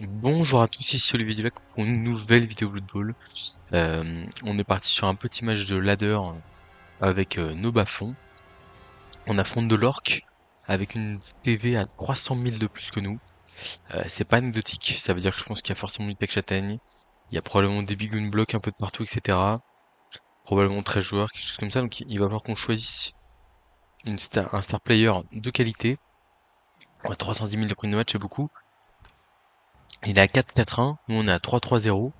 Bonjour à tous, ici Olivier Dulac pour une nouvelle vidéo Blood Bowl. On est parti sur un petit match de ladder avec nos bas-fonds. On affronte de l'orc avec une TV à 300 000 de plus que nous. C'est pas anecdotique, ça veut dire que je pense qu'il y a forcément une tech châtaigne. Il y a probablement des bigoon blocks un peu de partout, etc. Probablement 13 joueurs, quelque chose comme ça. Donc il va falloir qu'on choisisse un star player de qualité. Ouais, 310 000 de prix de match, c'est beaucoup. Il est à 4-4-1, nous on est à 3-3-0.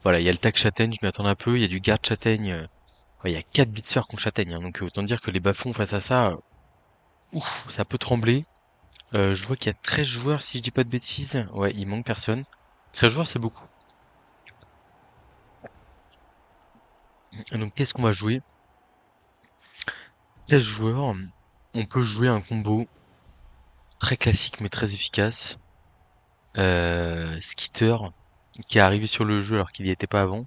Voilà, il y a le tag châtaigne, je m'y attends un peu, il y a du garde châtaigne, ouais, il y a 4 bitseurs contre châtaigne, hein, donc autant dire que les bas-fonds face à ça, ouf, ça peut trembler. Je vois qu'il y a 13 joueurs si je dis pas de bêtises. Ouais, il manque personne. 13 joueurs c'est beaucoup. Et donc qu'est-ce qu'on va jouer? 13 joueurs, on peut jouer un combo très classique mais très efficace. Skitter, qui est arrivé sur le jeu alors qu'il y était pas avant.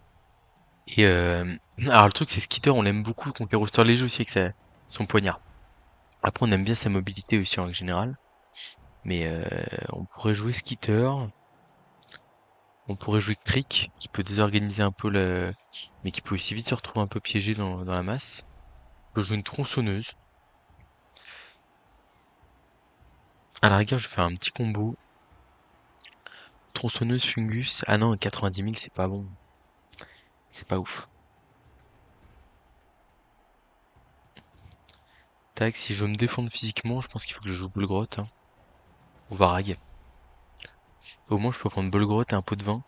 Et alors le truc c'est Skitter, on l'aime beaucoup contre les roosters légers aussi avec son poignard. Après on aime bien sa mobilité aussi en général. Mais on pourrait jouer Skitter, on pourrait jouer Crick, qui peut désorganiser un peu mais qui peut aussi vite se retrouver un peu piégé dans la masse. On peut jouer une tronçonneuse. À la rigueur, je vais faire un petit combo. Tronçonneuse, Fungus. Ah non, 90 000, c'est pas bon. C'est pas ouf. Tac, si je veux me défendre physiquement, je pense qu'il faut que je joue Bolgrotte, hein, ou Varag. Au moins, je peux prendre Bolgrotte et un pot de vin.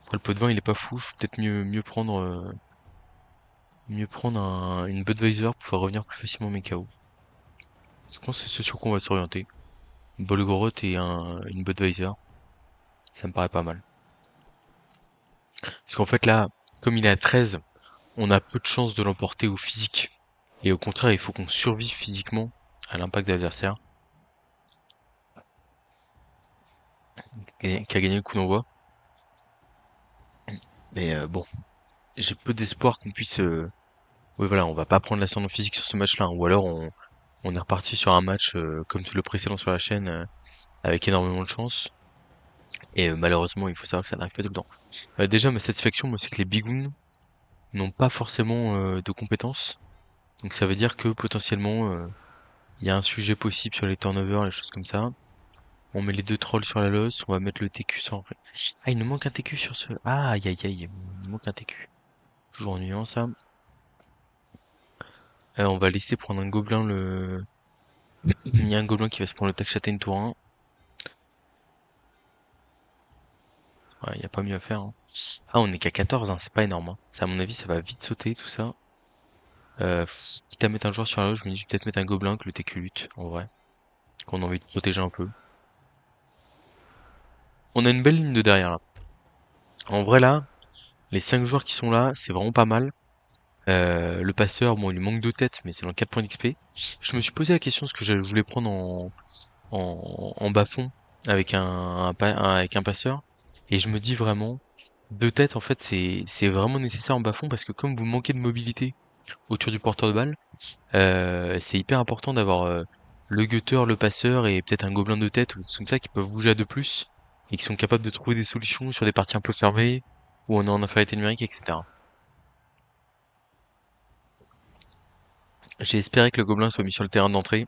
Après, le pot de vin, il est pas fou. Je peux peut-être mieux prendre une Budweiser pour pouvoir revenir plus facilement mes KO. Je pense que c'est ce sur quoi on va s'orienter. Bolgrot et une Budweiser, ça me paraît pas mal. Parce qu'en fait là, comme il est à 13, on a peu de chances de l'emporter au physique. Et au contraire, il faut qu'on survive physiquement à l'impact de l'adversaire, qui a gagné le coup d'envoi. Mais bon, j'ai peu d'espoir qu'on puisse... Oui voilà, on va pas prendre l'ascendant physique sur ce match-là, hein. Ou alors on est reparti sur un match comme tout le précédent sur la chaîne, avec énormément de chance. Et malheureusement, il faut savoir que ça n'arrive pas tout le temps. Déjà, ma satisfaction, moi, c'est que les bigoons n'ont pas forcément de compétences. Donc ça veut dire que potentiellement il y a un sujet possible sur les turnovers, les choses comme ça. On met les deux trolls sur la losse, on va mettre le TQ sur... Ah, il nous manque un TQ sur ce... Ah, aïe aïe aïe, il nous manque un TQ. Toujours ennuyant ça. On va laisser prendre un gobelin le... Il y a un gobelin qui va se prendre le tac châtaigne tour 1. Ouais, il y a pas mieux à faire, hein. Ah, on est qu'à 14, hein, c'est pas énorme, hein. Ça, à mon avis, ça va vite sauter tout ça. Quitte à mettre un joueur sur la loge, je me dis je vais peut-être mettre un gobelin que le TQ lutte, en vrai. Qu'on a envie de protéger un peu. On a une belle ligne de derrière là. En vrai là, les 5 joueurs qui sont là, c'est vraiment pas mal. Le passeur, bon, il lui manque 2 têtes, mais c'est dans 4 points d'XP. Je me suis posé la question ce que je voulais prendre en bas-fond avec avec un passeur. Et je me dis vraiment, 2 têtes, en fait, c'est vraiment nécessaire en bas-fond parce que comme vous manquez de mobilité autour du porteur de balle, c'est hyper important d'avoir le gutter, le passeur et peut-être un gobelin de tête ou des trucs comme ça qui peuvent bouger à 2 plus et qui sont capables de trouver des solutions sur des parties un peu fermées où on est en infériorité numérique, etc. J'ai espéré que le gobelin soit mis sur le terrain d'entrée,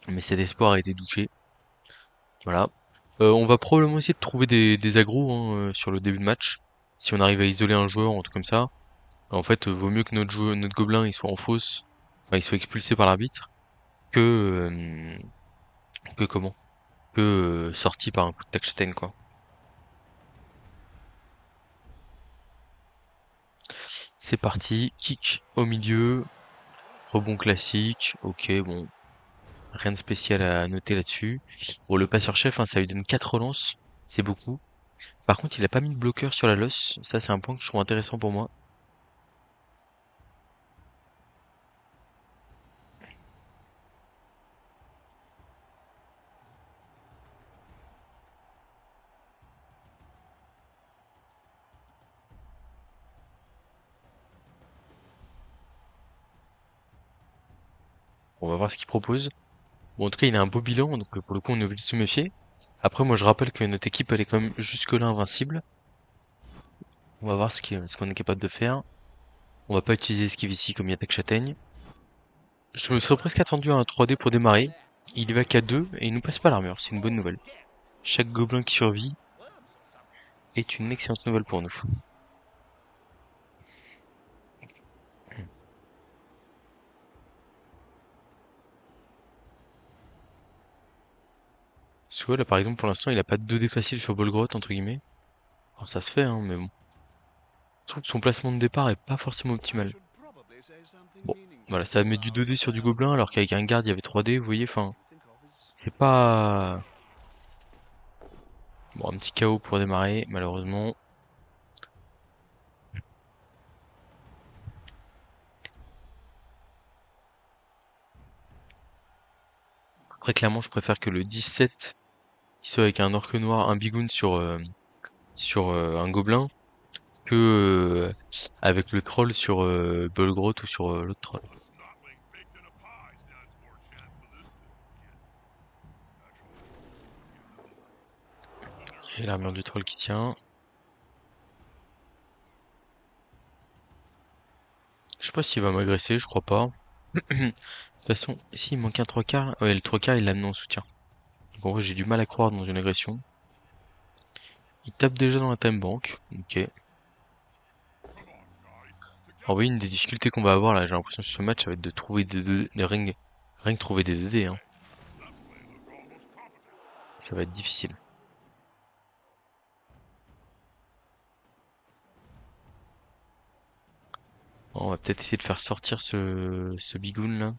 mais cet espoir a été douché. Voilà. On va probablement essayer de trouver des agros hein, sur le début de match. Si on arrive à isoler un joueur ou un truc comme ça. En fait, vaut mieux que notre gobelin il soit en fausse, enfin il soit expulsé par l'arbitre, que que comment? Que sorti par un coup de Tackstein quoi. C'est parti, kick au milieu, rebond classique, ok bon, rien de spécial à noter là-dessus. Bon le passeur chef, hein, ça lui donne 4 relances, c'est beaucoup. Par contre, il a pas mis de bloqueur sur la losse. Ça, c'est un point que je trouve intéressant pour moi. On va voir ce qu'il propose. Bon, en tout cas, il a un beau bilan, donc pour le coup, on est obligé de se méfier. Après, moi, je rappelle que notre équipe, elle est quand même jusque-là invincible. On va voir ce qu'on est capable de faire. On va pas utiliser esquive ici comme il y a Tech Châtaigne. Je me serais presque attendu à un 3D pour démarrer. Il y va qu'à 2 et il nous passe pas l'armure, c'est une bonne nouvelle. Chaque gobelin qui survit est une excellente nouvelle pour nous. Parce que là, par exemple, pour l'instant, il a pas de 2D facile sur Bolgrot, entre guillemets. Alors ça se fait, hein, mais bon. Je trouve que son placement de départ est pas forcément optimal. Bon, voilà, ça met du 2D sur du gobelin, alors qu'avec un garde, il y avait 3D, vous voyez, enfin... C'est pas... Bon, un petit KO pour démarrer, malheureusement. Après, clairement, je préfère que le 17 il soit avec un orque noir, un bigoun sur un gobelin, que avec le troll sur Bolgrot ou sur l'autre troll. Et l'armure du troll qui tient. Je sais pas s'il va m'agresser, je crois pas. De toute façon, ici il manque un 3 quarts. Ouais, le 3 quarts il l'a amené en soutien. Donc en vrai j'ai du mal à croire dans une agression. Il tape déjà dans la time bank. Ok. Alors oui, une des difficultés qu'on va avoir là, j'ai l'impression sur ce match, ça va être de trouver rien que trouver des 2D, hein. Ça va être difficile. Bon, on va peut-être essayer de faire sortir ce bigoun là.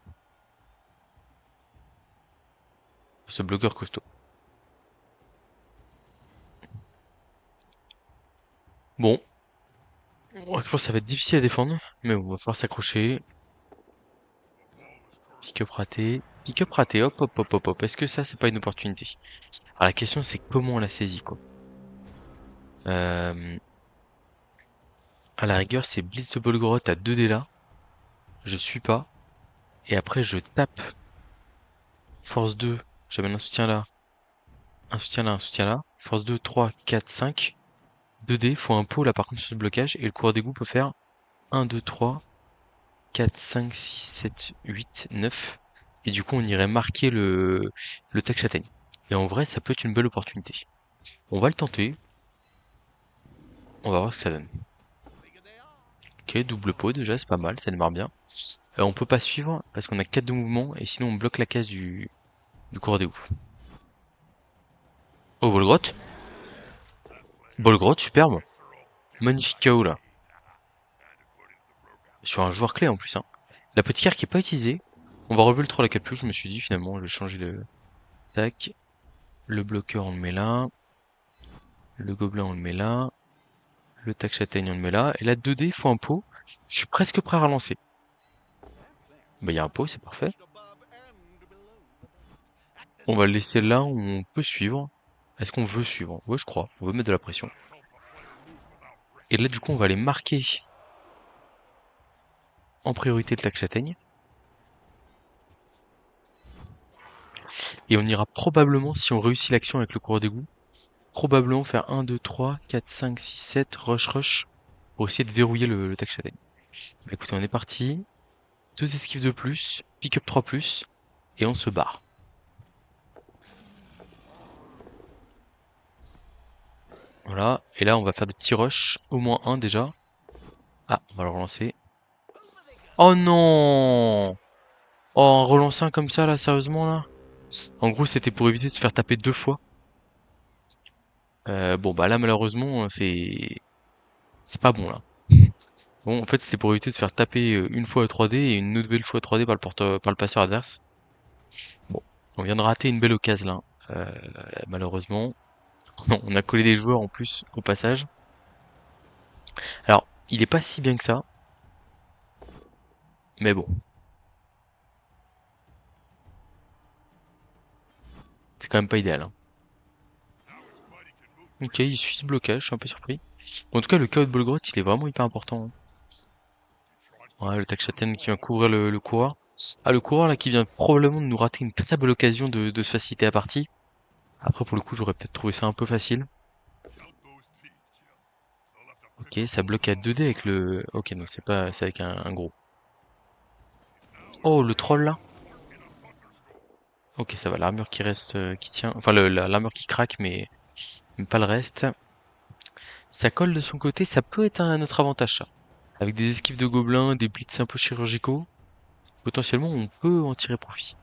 Ce bloqueur costaud. Bon. Ouais, je pense que ça va être difficile à défendre. Mais bon, va falloir s'accrocher. Pick-up raté. Pick-up raté. Hop, hop, hop, hop, hop. Est-ce que ça, c'est pas une opportunité? Alors la question, c'est comment on la saisit, quoi. Euh, à la rigueur, c'est Blitz de Bolgrot à 2D là. Je suis pas. Et après, je tape. Force 2. J'amène un soutien là. Un soutien là, un soutien là. Force 2, 3, 4, 5. 2D, faut un pot là par contre sur ce blocage. Et le coureur d'égout peut faire 1, 2, 3, 4, 5, 6, 7, 8, 9. Et du coup, on irait marquer le tech châtaigne. Et en vrai, ça peut être une belle opportunité. On va le tenter. On va voir ce que ça donne. Ok, double pot déjà, c'est pas mal, ça démarre bien. On peut pas suivre parce qu'on a 4 de mouvement et sinon on bloque la case du coureur des ouf. Oh, Bolgrot. Bolgrot, superbe. Magnifique KO là. Sur un joueur clé en plus, hein. La petite carte qui est pas utilisée. On va relever le troll à 4+, je me suis dit finalement, je vais changer de... Tac. Le bloqueur on le met là. Le gobelin on le met là. Le tac châtaigne on le met là. Et là 2D, il faut un pot. Je suis presque prêt à relancer. Bah il y a un pot, c'est parfait. On va le laisser là où on peut suivre. Est-ce qu'on veut suivre? Ouais, je crois. On veut mettre de la pression. Et là, du coup, on va aller marquer en priorité le lac Châtaigne. Et on ira probablement, si on réussit l'action avec le coureur d'égout, probablement faire 1, 2, 3, 4, 5, 6, 7, rush, rush, pour essayer de verrouiller le tac Châtaigne. Bah, écoutez, on est parti. 2 esquives de plus, pick-up 3+, et on se barre. Voilà, et là on va faire des petits rushs, au moins un déjà. Ah, on va le relancer. Oh non! Oh, en relancer un comme ça là, sérieusement là? En gros, c'était pour éviter de se faire taper 2 fois. Bon bah là malheureusement c'est pas bon là. Bon en fait c'était pour éviter de se faire taper une fois à 3D et une nouvelle fois à 3D par le passeur adverse. Bon, on vient de rater une belle occasion là. Malheureusement. On a collé des joueurs en plus au passage. Alors, il est pas si bien que ça. Mais bon. C'est quand même pas idéal, hein. Ok, il suit ce blocage, je suis un peu surpris. En tout cas, le KO de Bolgrot, il est vraiment hyper important, hein. Ouais, le Takchaten qui vient couvrir le coureur. Ah, le coureur là qui vient probablement de nous rater une très belle occasion de se faciliter la partie. Après pour le coup j'aurais peut-être trouvé ça un peu facile. Ok, ça bloque à 2D avec le... Ok, non, c'est pas... c'est avec un gros. Oh, le troll là. Ok, ça va, l'armure qui reste, qui tient... Enfin, l'armure qui craque, mais pas le reste. Ça colle de son côté, ça peut être notre avantage, ça. Avec des esquives de gobelins, des blitz un peu chirurgicaux, potentiellement on peut en tirer profit.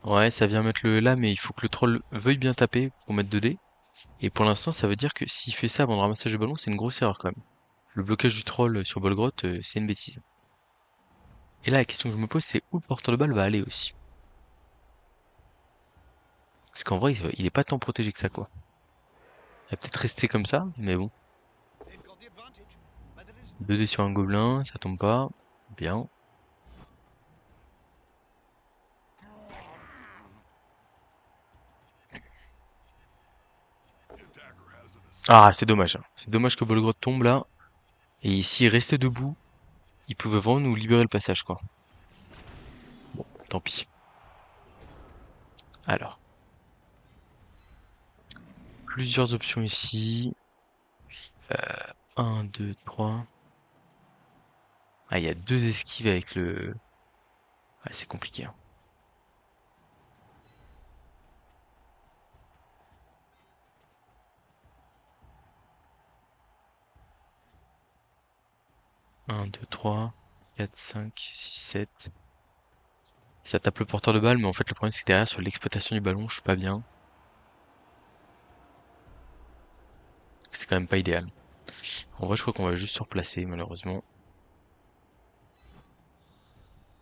Ouais, ça vient mettre le E là, mais il faut que le troll veuille bien taper pour mettre 2D. Et pour l'instant, ça veut dire que s'il fait ça avant le ramassage de ballon, c'est une grosse erreur quand même. Le blocage du troll sur Bolgrot, c'est une bêtise. Et là, la question que je me pose, c'est où le porteur de balle va aller aussi. Parce qu'en vrai, il est pas tant protégé que ça, quoi. Il va peut-être rester comme ça, mais bon. 2D sur un gobelin, ça tombe pas. Bien. Ah, c'est dommage, hein. C'est dommage que Bolgrot tombe là. Et s'il restait debout, il pouvait vraiment nous libérer le passage, quoi. Bon, tant pis. Alors, plusieurs options ici. 1, 2, 3. Ah, il y a deux esquives avec le... Ah, c'est compliqué, hein. Un, 2, 3, 4, 5, 6, 7. Ça tape le porteur de balle, mais en fait le problème c'est que derrière sur l'exploitation du ballon, je suis pas bien. C'est quand même pas idéal. En vrai, je crois qu'on va juste surplacer, malheureusement.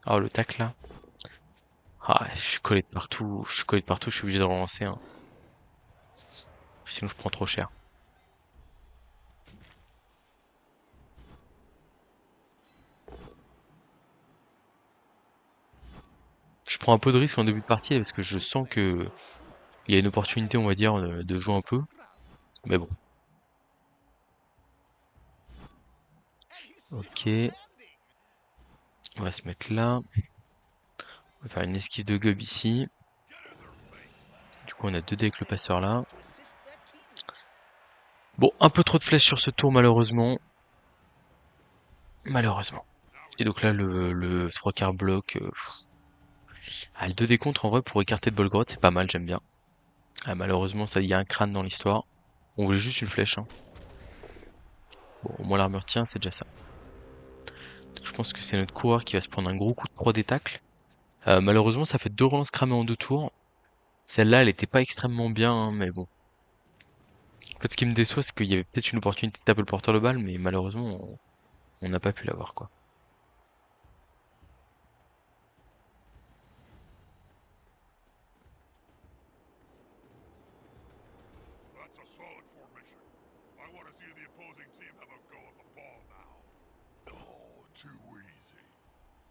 Ah, le tac là. Ah, je suis collé de partout. Je suis collé de partout, je suis obligé de relancer, hein. Sinon je prends trop cher. Je prends un peu de risque en début de partie parce que je sens que il y a une opportunité, on va dire, de jouer un peu. Mais bon. Ok. On va se mettre là. On va faire une esquive de gob ici. Du coup, on a 2 dés avec le passeur là. Bon, un peu trop de flèches sur ce tour, malheureusement. Malheureusement. Et donc là, le 3/4 bloc. Ah, le 2 dés contre, en vrai, pour écarter de Bolgrot, c'est pas mal, j'aime bien. Ah, malheureusement, ça, il y a un crâne dans l'histoire. On voulait juste une flèche, hein. Bon, au moins l'armure tient, c'est déjà ça. Donc, je pense que c'est notre coureur qui va se prendre un gros coup de 3D tacle. Malheureusement, ça fait 2 relances cramées en 2 tours. Celle-là, elle était pas extrêmement bien, hein, mais bon. En fait, ce qui me déçoit, c'est qu'il y avait peut-être une opportunité de taper le porteur de balle, mais malheureusement, on n'a pas pu l'avoir, quoi.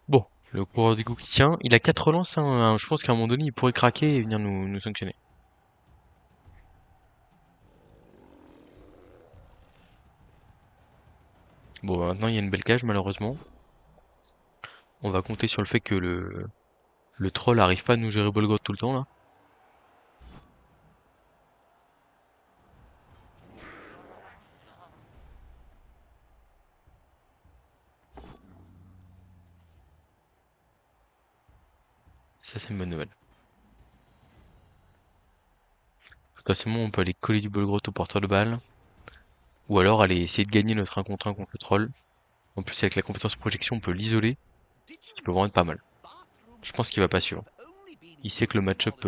Bon, le coureur du coup qui tient, il a 4 relances, hein, je pense qu'à un moment donné, il pourrait craquer et venir nous sanctionner. Bon, bah, maintenant, il y a une belle cage, malheureusement. On va compter sur le fait que le troll arrive pas à nous gérer Bolgrot tout le temps, là. Ça, c'est une bonne nouvelle. Potentiellement, on peut aller coller du Bolgrot au porteur de balle. Ou alors aller essayer de gagner notre 1 contre 1 contre le troll. En plus, avec la compétence projection, on peut l'isoler. Ce qui peut vraiment être pas mal. Je pense qu'il va pas suivre. Il sait que le match-up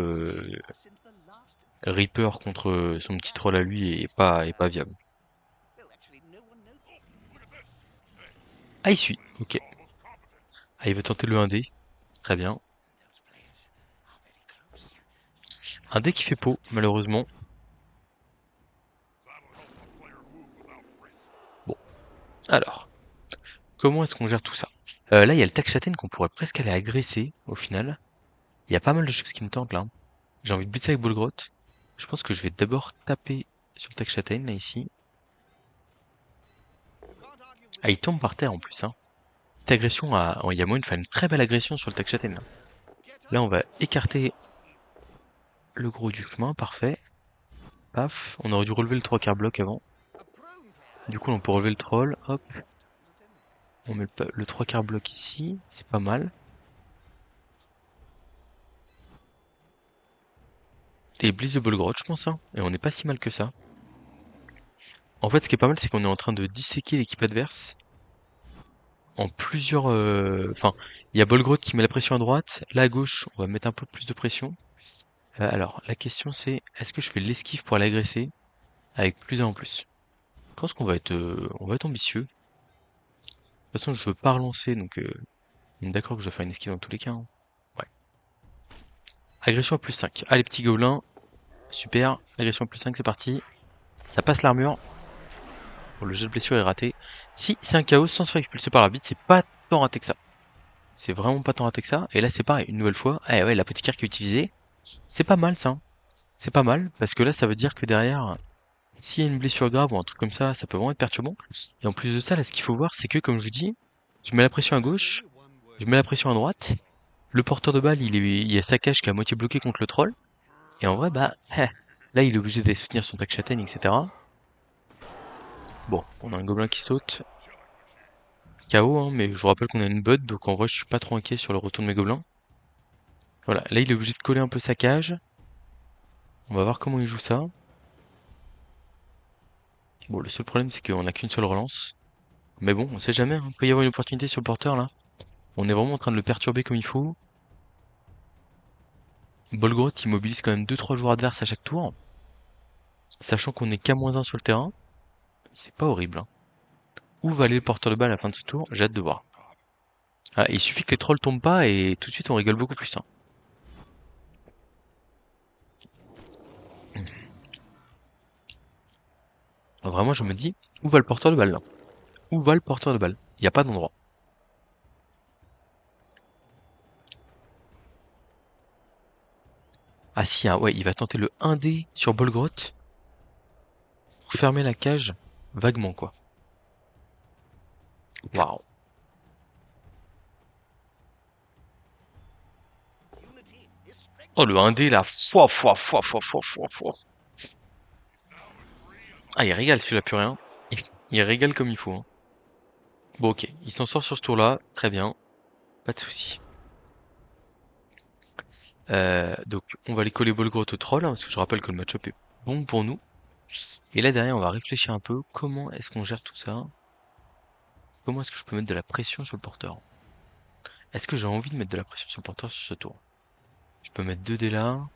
Reaper contre son petit troll à lui est pas viable. Ah, il suit. Ok. Ah, il veut tenter le 1D. Très bien. Un dé qui fait pot, malheureusement. Bon. Alors. Comment est-ce qu'on gère tout ça? Là, il y a le tac châtaigne qu'on pourrait presque aller agresser, au final. Il y a pas mal de choses qui me tentent, là. J'ai envie de blitzer avec Bolgrot. Je pense que je vais d'abord taper sur le tac châtaigne, là, ici. Ah, il tombe par terre, en plus, hein. petite agression à... Il y a moyen de faire une très belle agression sur le Takshaten là. Là on va écarter le gros du chemin, parfait. Paf, on aurait dû relever le 3/4 bloc avant. Du coup on peut relever le troll, hop. On met le 3/4 bloc ici, c'est pas mal. Et Blitz de Bolgrot je pense, hein. Et on n'est pas si mal que ça. En fait ce qui est pas mal c'est qu'on est en train de disséquer l'équipe adverse. En plusieurs... Enfin, il y a Bolgrot qui met la pression à droite. Là à gauche, on va mettre un peu plus de pression. Alors, la question c'est, est-ce que je fais l'esquive pour aller agresser avec plus 1 en plus? Je pense qu'on va être ambitieux. De toute façon, je veux pas relancer, donc on est d'accord que je dois faire une esquive dans tous les cas, hein. Ouais. Agression à plus 5. Allez, petit gobelin. Super. Agression à plus 5, c'est parti. Ça passe l'armure. Bon, le jet de blessure est raté. Si, c'est un chaos sans se faire expulser par l'arbitre, c'est pas tant raté que ça. C'est vraiment pas tant raté que ça. Et là, c'est pareil, une nouvelle fois. Eh ouais, la petite carte qui est utilisée. C'est pas mal, ça. C'est pas mal, parce que là, ça veut dire que derrière, s'il y a une blessure grave ou un truc comme ça peut vraiment être perturbant. Et en plus de ça, là, ce qu'il faut voir, c'est que, comme je vous dis, je mets la pression à gauche, je mets la pression à droite, le porteur de balle, il y a sa cage qui est à moitié bloquée contre le troll, et en vrai, bah, là, il est obligé d'aller soutenir son tac châtaigne, etc. Bon, on a un gobelin qui saute. KO, hein, mais je vous rappelle qu'on a une bud, donc en vrai, je suis pas trop inquiet sur le retour de mes gobelins. Voilà, là, il est obligé de coller un peu sa cage. On va voir comment il joue ça. Bon, le seul problème, c'est qu'on a qu'une seule relance. Mais bon, on sait jamais, hein. Il peut y avoir une opportunité sur le porteur, là. On est vraiment en train de le perturber comme il faut. Bolgrot immobilise quand même 2-3 joueurs adverses à chaque tour. Sachant qu'on est qu'à -1 sur le terrain. C'est pas horrible, hein. Où va aller le porteur de balle à la fin de ce tour? J'ai hâte de voir. Ah, il suffit que les trolls tombent pas et tout de suite on rigole beaucoup plus, hein. Vraiment, je me dis, où va le porteur de balle là? Où va le porteur de balle? Il n'y a pas d'endroit. Ah si, hein, ouais, il va tenter le 1D sur Bolgrot. Pour fermer la cage, vaguement quoi. Waouh. Oh le 1D là, foi, foi, foi, foi, foi, foi, foi. Ah, il régale celui-là, plus rien. Il régale comme il faut, hein. Bon, ok, il s'en sort sur ce tour-là, très bien, pas de souci. Donc, on va aller coller Bolgrot au troll, hein, parce que je rappelle que le match-up est bon pour nous. Et là, derrière, on va réfléchir un peu, comment est-ce qu'on gère tout ça? Comment est-ce que je peux mettre de la pression sur le porteur? Est-ce que j'ai envie de mettre de la pression sur le porteur sur ce tour? Je peux mettre 2 dés là.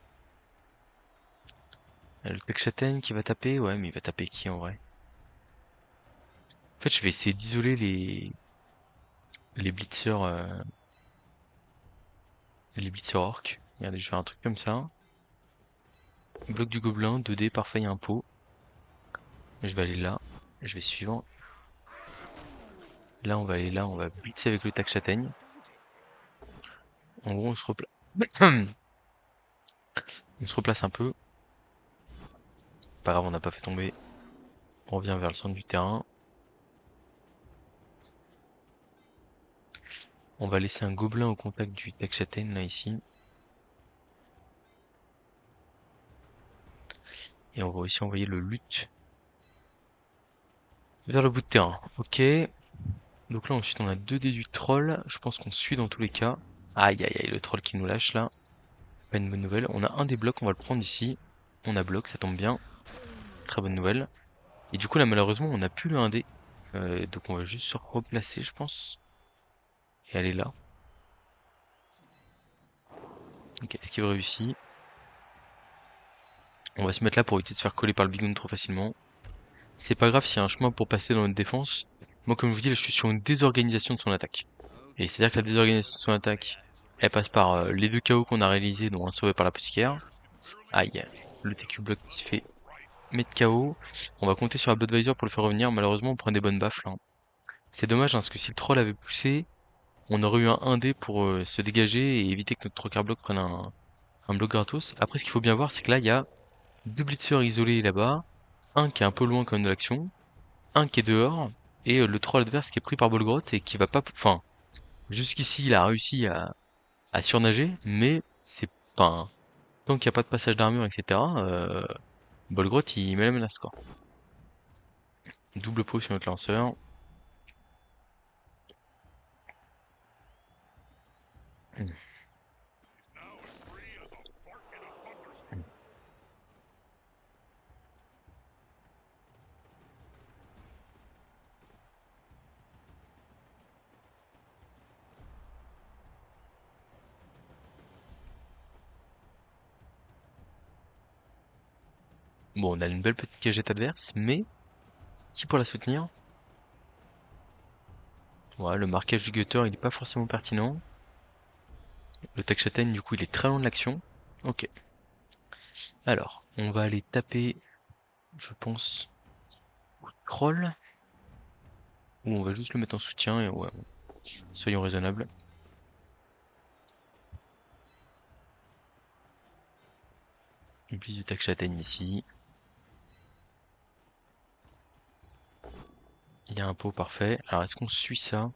Le Tech Châtaigne qui va taper, ouais, mais il va taper qui en vrai? En fait, je vais essayer d'isoler les blitzers, les blitzers orques. Regardez, je vais faire un truc comme ça. Bloc du gobelin, 2 dés, parfait, il y a un pot. Je vais aller là, je vais suivre. Là, on va aller là, on va blitzer avec le tac châtaigne. En gros, on se replace. On se replace un peu. Pas grave, on n'a pas fait tomber. On revient vers le centre du terrain. On va laisser un gobelin au contact du tac châtaigne, là, ici. Et on va aussi envoyer le luth vers le bout de terrain. Ok. Donc là, ensuite, on a 2 dés du troll. Je pense qu'on suit dans tous les cas. Aïe, aïe, aïe, le troll qui nous lâche, là. Pas une bonne nouvelle. On a un des blocs, on va le prendre ici. On a bloc, ça tombe bien. Très bonne nouvelle. Et du coup, là, malheureusement, on n'a plus le 1D. Donc on va juste se replacer, je pense. Et aller là. Ok, esquive réussi. On va se mettre là pour éviter de se faire coller par le bigoun trop facilement. C'est pas grave s'il y a un chemin pour passer dans notre défense. Moi, comme je vous dis, là, je suis sur une désorganisation de son attaque. Et c'est-à-dire que la désorganisation de son attaque, elle passe par les 2 KO qu'on a réalisés, dont un sauvé par la l'apothicaire. Aïe, le TQ bloc qui se fait mettre KO. On va compter sur la Bloodvisor pour le faire revenir. Malheureusement, on prend des bonnes baffes là. C'est dommage, hein, parce que si le troll avait poussé, on aurait eu un 1D pour se dégager et éviter que notre 3/4 bloc prenne un bloc gratos. Après, ce qu'il faut bien voir, c'est que là, il y a 2 blitzers isolés là-bas, un qui est un peu loin quand même de l'action, un qui est dehors, et le troll adverse qui est pris par Bolgrot et qui va pas... Enfin, Jusqu'ici, il a réussi à surnager, mais c'est pas... Tant qu'il n'y a pas de passage d'armure, etc., Bolgroth, il met la menace, quoi. Double pot sur notre lanceur. Bon, on a une belle petite cagette adverse, mais qui pour la soutenir? Ouais, le marquage du gutter, il est pas forcément pertinent. Le tech châtaigne, du coup, il est très loin de l'action. Ok. Alors, on va aller taper, je pense, au troll. Ou on va juste le mettre en soutien et ouais, soyons raisonnables. Une piste du tech châtaigne ici. Il y a un pot parfait. Alors, est-ce qu'on suit ça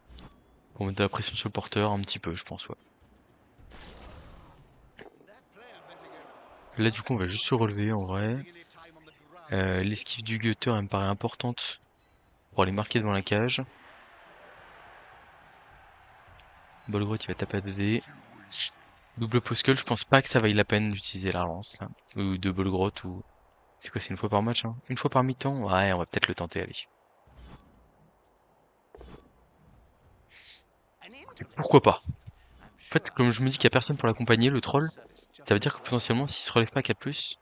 pour mettre de la pression sur le porteur? Un petit peu, je pense, ouais. Là, du coup, on va juste se relever, en vrai. L'esquive du gutter, elle me paraît importante pour aller marquer devant la cage. Bolgroth, il va taper à 2D. Double poskel, je pense pas que ça vaille la peine d'utiliser la lance, là. Ou de Bolgroth, ou... C'est quoi, c'est une fois par match, hein? Une fois par mi-temps? Ouais, on va peut-être le tenter, allez. Pourquoi pas? En fait, comme je me dis qu'il y a personne pour l'accompagner, le troll, ça veut dire que potentiellement, s'il se relève pas à 4+,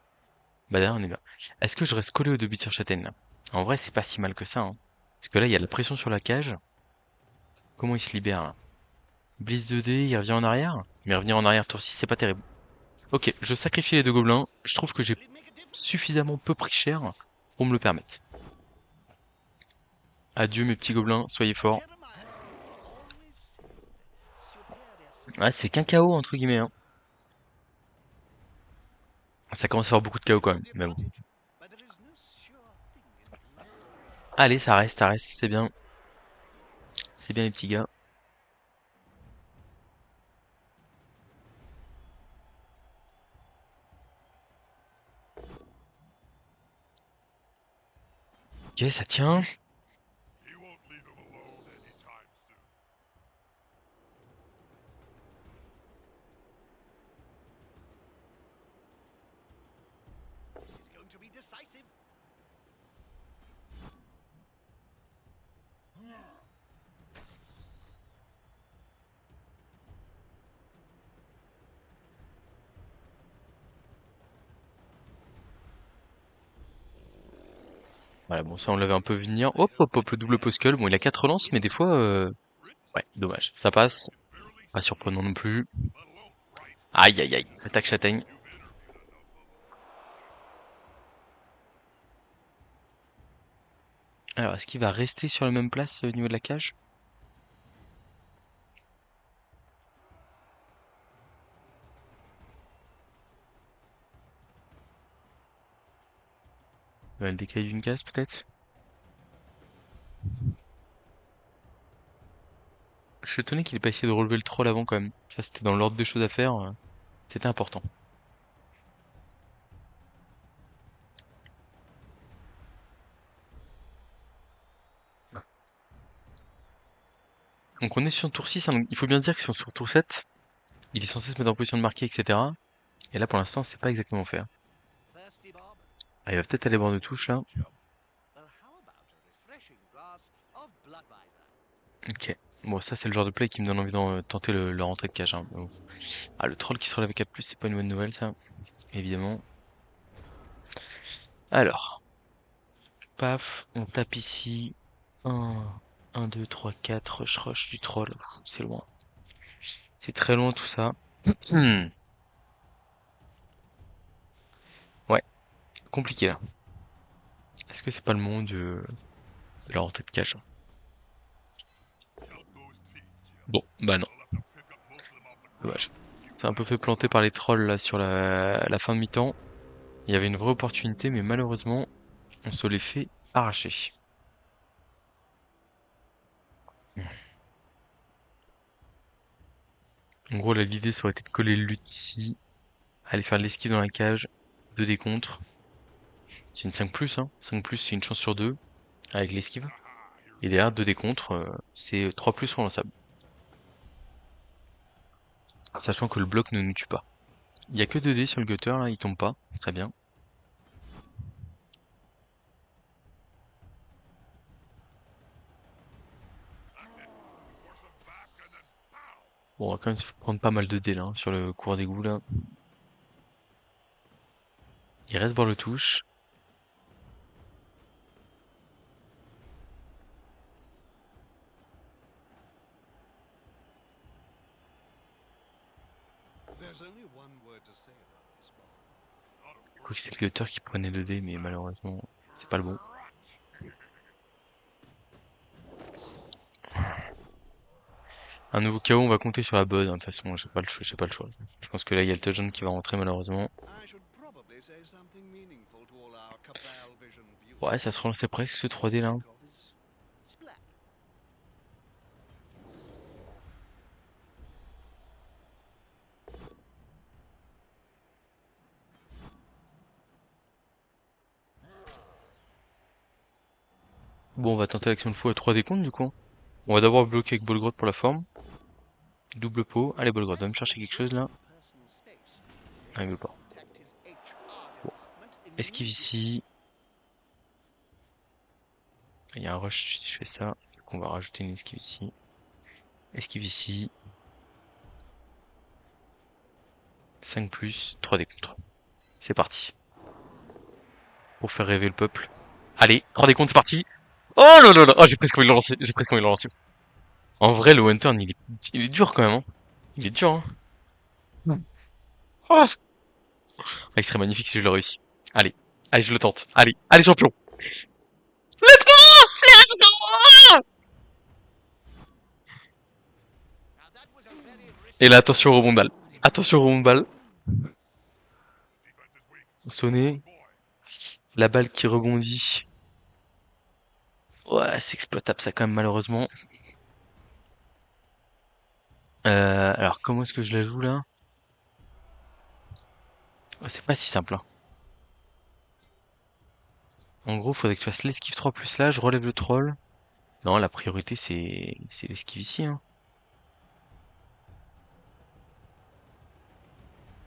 bah derrière, on est bien. Est-ce que je reste collé au 2 bits sur châtaigne, là? En vrai, c'est pas si mal que ça, hein. Parce que là, il y a de la pression sur la cage. Comment il se libère, là? Blitz 2D, il revient en arrière? Mais revenir en arrière tour 6, c'est pas terrible. Ok, je sacrifie les 2 gobelins. Je trouve que j'ai suffisamment peu pris cher pour me le permettre. Adieu mes petits gobelins, soyez forts. Ouais, c'est qu'un KO entre guillemets, hein. Ça commence à faire beaucoup de KO quand même, mais bon. Allez, ça reste, c'est bien. C'est bien les petits gars. Ok, ça tient. Voilà, bon ça on l'avait un peu vu venir. Hop, hop, hop, le double poskel. Bon, il a 4 relances, mais des fois... Ouais, dommage. Ça passe. Pas surprenant non plus. Aïe, aïe, aïe. Attaque châtaigne. Alors, est-ce qu'il va rester sur la même place au niveau de la cage? Il va le décaler d'une case peut-être? Je suis étonné qu'il ait pas essayé de relever le troll avant quand même. Ça c'était dans l'ordre des choses à faire. C'était important. Donc on est sur tour 6, hein, donc il faut bien se dire que sur tour 7, il est censé se mettre en position de marquer, etc. Et là pour l'instant c'est pas exactement fait, hein. Ah, il va peut-être aller boire de touche là. Ok. Bon ça c'est le genre de play qui me donne envie de tenter le rentrée de cage, hein. Bon. Ah le troll qui se relève avec 4+, c'est pas une bonne nouvelle ça, évidemment. Alors, paf, on tape ici. 1, 2, 3, 4, rush du troll. C'est loin. C'est très loin tout ça. Ouais, compliqué là. Est-ce que c'est pas le moment de la rentrée de cage? Bon, bah non. Dommage. C'est un peu fait planter par les trolls là sur la fin de mi-temps. Il y avait une vraie opportunité, mais malheureusement, on se les fait arracher. En gros, là, l'idée, ça aurait été de coller le lutte ici. Aller faire de l'esquive dans la cage. 2 dés contre. C'est une 5+, hein. 5+, c'est une chance sur 2. Avec l'esquive. Et derrière, 2 dés contre, c'est 3+ relançable. Sachant que le bloc ne nous tue pas. Il y a que 2 dés sur le gutter, là, il tombe pas. Très bien. Bon, on va quand même se prendre pas mal de dés là, hein, sur le cours d'égout là. Il reste voir le touche. Je crois que c'est le gutter qui prenait le dé, mais malheureusement, c'est pas le bon. Un nouveau KO, on va compter sur la bonne, hein, de toute façon, j'ai pas le choix. Je pense que là, il y a le touchdown qui va rentrer malheureusement. Ouais, ça se relançait presque ce 3D là. Bon, on va tenter l'action de fou à 3D compte du coup. On va d'abord bloquer avec Bolgrot pour la forme. Double pot. Allez, Bolgrot, va me chercher quelque chose là. Ah, il veut pas. Bon. Esquive ici. Il y a un rush si je fais ça. Donc on va rajouter une esquive ici. Esquive ici. 5+, 3D contre. C'est parti. Pour faire rêver le peuple. Allez, 3D contre, c'est parti. Oh là là là. Oh, j'ai presque envie de le lancer. J'ai presque envie de le lancer. En vrai, le one turn, il est dur quand même. Hein. Il est dur. Hein. Oh. Ah, il serait magnifique si je le réussis. Allez. Allez, je le tente. Allez. Allez, champion. Let's go! Let's go! Et là, attention au rebond de balle. Attention au rebond de balle. Sonné. La balle qui rebondit. Ouais, c'est exploitable ça quand même malheureusement. Alors comment est-ce que je la joue là? Ouais, c'est pas si simple. Hein. En gros, faudrait que tu fasses l'esquive 3+ là, je relève le troll. Non, la priorité c'est l'esquive ici. Hein.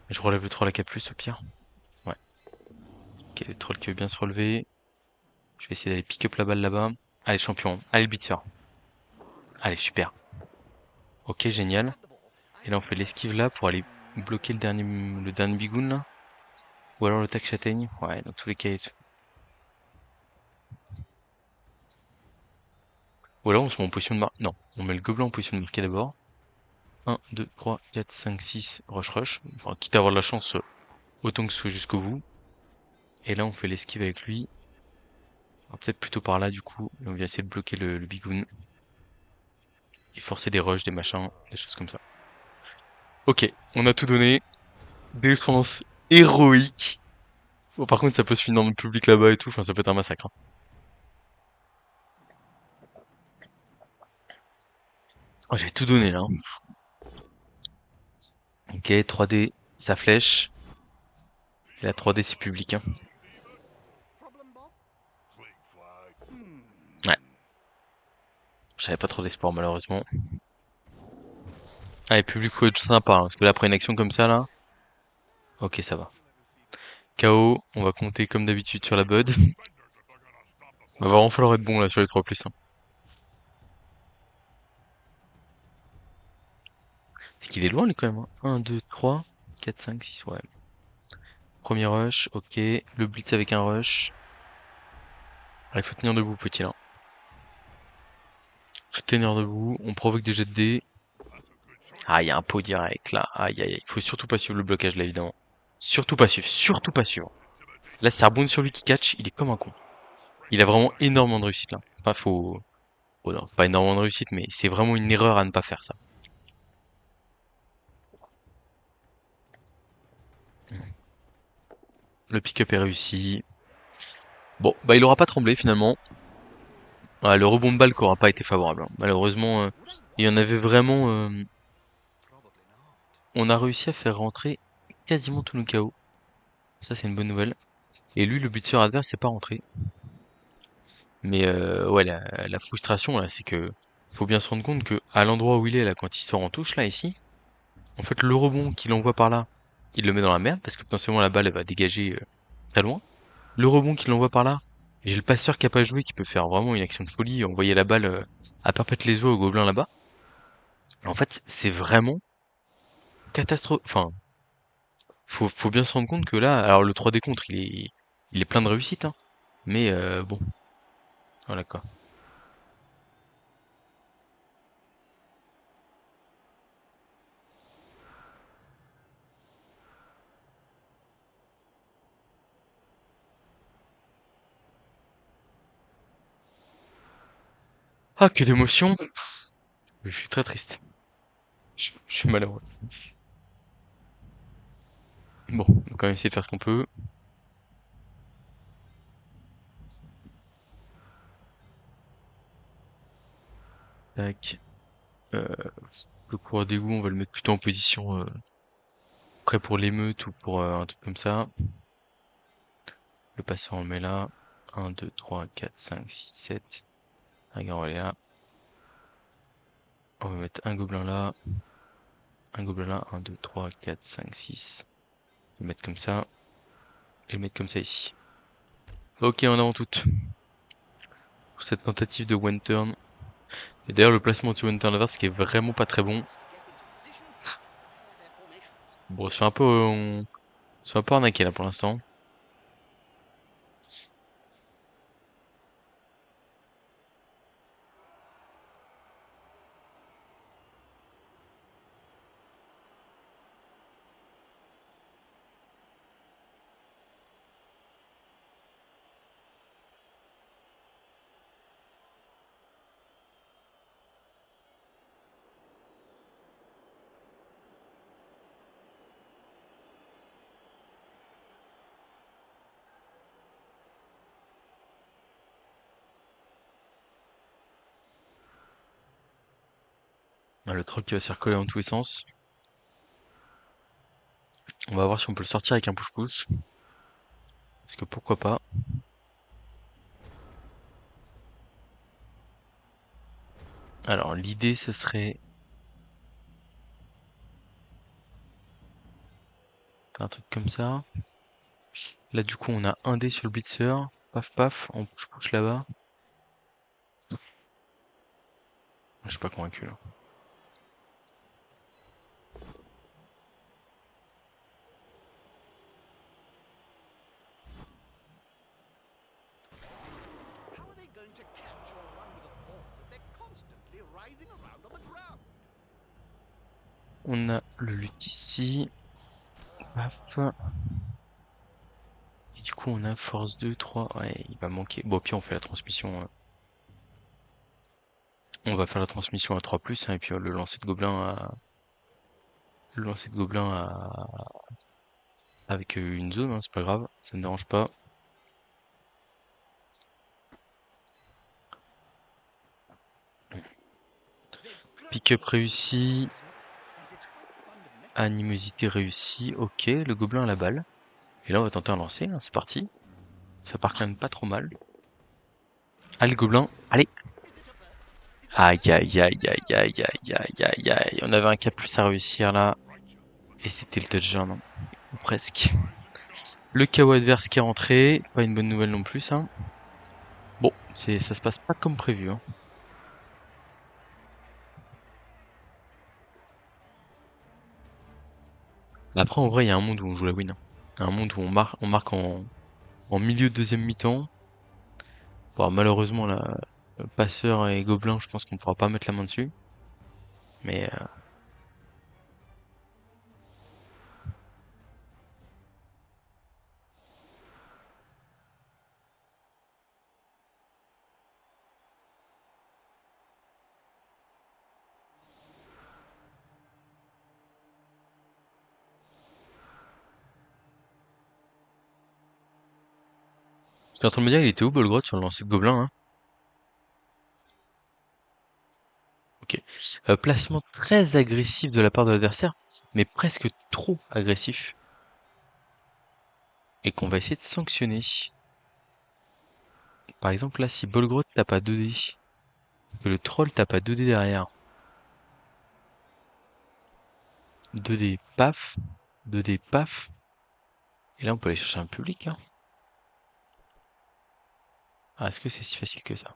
Je relève le troll à K+ au pire. Ouais. Ok, le troll qui veut bien se relever. Je vais essayer d'aller pick up la balle là-bas. Allez champion, allez le beatser. Allez super. Ok, génial. Et là on fait l'esquive là pour aller bloquer le dernier bigoun là. Ou alors le tac châtaigne. Ouais, dans tous les cas. Ou alors on se met en position de marque. Non, on met le gobelin en position de marquer d'abord. 1, 2, 3, 4, 5, 6, rush. Enfin, quitte à avoir de la chance, autant que ce soit jusqu'au bout. Et là on fait l'esquive avec lui. Peut-être plutôt par là du coup. Et on vient essayer de bloquer le bigoun. Et forcer des rushs, des machins, des choses comme ça. Ok, on a tout donné. Défense héroïque. Bon, par contre ça peut se finir dans le public là-bas et tout. Enfin ça peut être un massacre. Hein. Oh, j'ai tout donné là. Hein. Ok, 3D, ça flèche. Et la 3D c'est public. Hein. Ouais. J'avais pas trop d'espoir malheureusement. Allez, public faut être sympa. Hein, parce que là après une action comme ça là. Ok, ça va. KO, on va compter comme d'habitude sur la Bud. Va vraiment falloir être bon là sur les 3+. Hein. Parce qu'il est loin lui quand même. Hein. 1, 2, 3, 4, 5, 6, ouais. Premier rush, ok. Le blitz avec un rush. Ah, il faut tenir debout petit là. Faut tenir debout, on provoque des jets de dés. Ah, il y a un pot direct là. Aïe aïe aïe. Faut surtout pas suivre le blocage là évidemment. Surtout pas suivre, surtout pas suivre. Là c'est un rebondit sur lui qui catch, il est comme un con. Il a vraiment énormément de réussite là. Enfin faut... Oh non, pas énormément de réussite, mais c'est vraiment une erreur à ne pas faire ça. Le pick-up est réussi. Bon, bah il aura pas tremblé finalement. Ah, le rebond de balle qui aura pas été favorable. Hein. Malheureusement, il y en avait vraiment... on a réussi à faire rentrer quasiment tous nos KO. Ça, c'est une bonne nouvelle. Et lui, le blitzer adverse, c'est pas rentré. Mais ouais, la frustration, là, c'est que faut bien se rendre compte que à l'endroit où il est, là, quand il sort en touche, là, ici, en fait, le rebond qu'il envoie par là, il le met dans la merde, parce que potentiellement, la balle, elle va dégager très loin. Le rebond qu'il envoie par là, j'ai le passeur qui a pas joué, qui peut faire vraiment une action de folie, envoyer la balle à perpète les eaux au gobelin là-bas. En fait, c'est vraiment catastrophe. Enfin, faut bien se rendre compte que là, alors le 3D contre, il est plein de réussite, hein. Mais bon, voilà quoi. Ah, que d'émotion! Je suis très triste. Je suis malheureux. Bon, on va quand même essayer de faire ce qu'on peut. Tac. Euh, le coureur d'égout, on va le mettre plutôt en position prêt pour l'émeute ou pour un truc comme ça. Le passeur, on le met là. 1, 2, 3, 4, 5, 6, 7. Regarde, on va aller là. On va mettre un gobelin là. Un gobelin là. 1, 2, 3, 4, 5, 6. Le mettre comme ça. Et le mettre comme ça ici. Ok, en avant toute. Pour cette tentative de one turn. Et d'ailleurs, le placement du one turn inverse qui est vraiment pas très bon. Bon, on se fait un peu, on se fait un peu arnaquer là pour l'instant. Ah, le troll qui va se faire coller dans tous les sens. On va voir si on peut le sortir avec un push-push. Parce que pourquoi pas. Alors, l'idée, ce serait un truc comme ça. Là, du coup, on a un dé sur le blitzer. Paf, paf, on push-push là-bas. Je suis pas convaincu, là. On a le lutte ici. Paf. Et du coup, on a force 2, 3. Ouais, il va manquer. Bon, puis on fait la transmission. On va faire la transmission à 3+, hein, et puis le lancer de gobelin le lancer de gobelin avec une zone, hein, c'est pas grave, ça ne dérange pas. Pick-up réussi. Animosité réussie. Ok, le gobelin a la balle. Et là, on va tenter un lancer, hein, c'est parti. Ça part quand même pas trop mal. Allez, gobelin, allez. Aïe, aïe, aïe, aïe, aïe, aïe, aïe, aïe, aïe. On avait un K+ à réussir là. Et c'était le touchdown, hein. Ou presque. Le KO adverse qui est rentré. Pas une bonne nouvelle non plus, ça. Bon, ça se passe pas comme prévu, hein. Après, en vrai, il y a un monde où on joue la win, hein. Un monde où on marque en milieu de deuxième mi-temps. Bon, malheureusement, là, passeur et gobelin, je pense qu'on pourra pas mettre la main dessus. Mais j'étais en train de me dire, il était où Bolgrot sur le lancer de gobelin, hein? Ok. Placement très agressif de la part de l'adversaire. mais presque trop agressif, et qu'on va essayer de sanctionner. Par exemple, là, si Bolgrot tape à 2D, que le troll tape à 2D derrière, 2D paf, 2D paf, et là on peut aller chercher un public, hein. Ah, est-ce que c'est si facile que ça?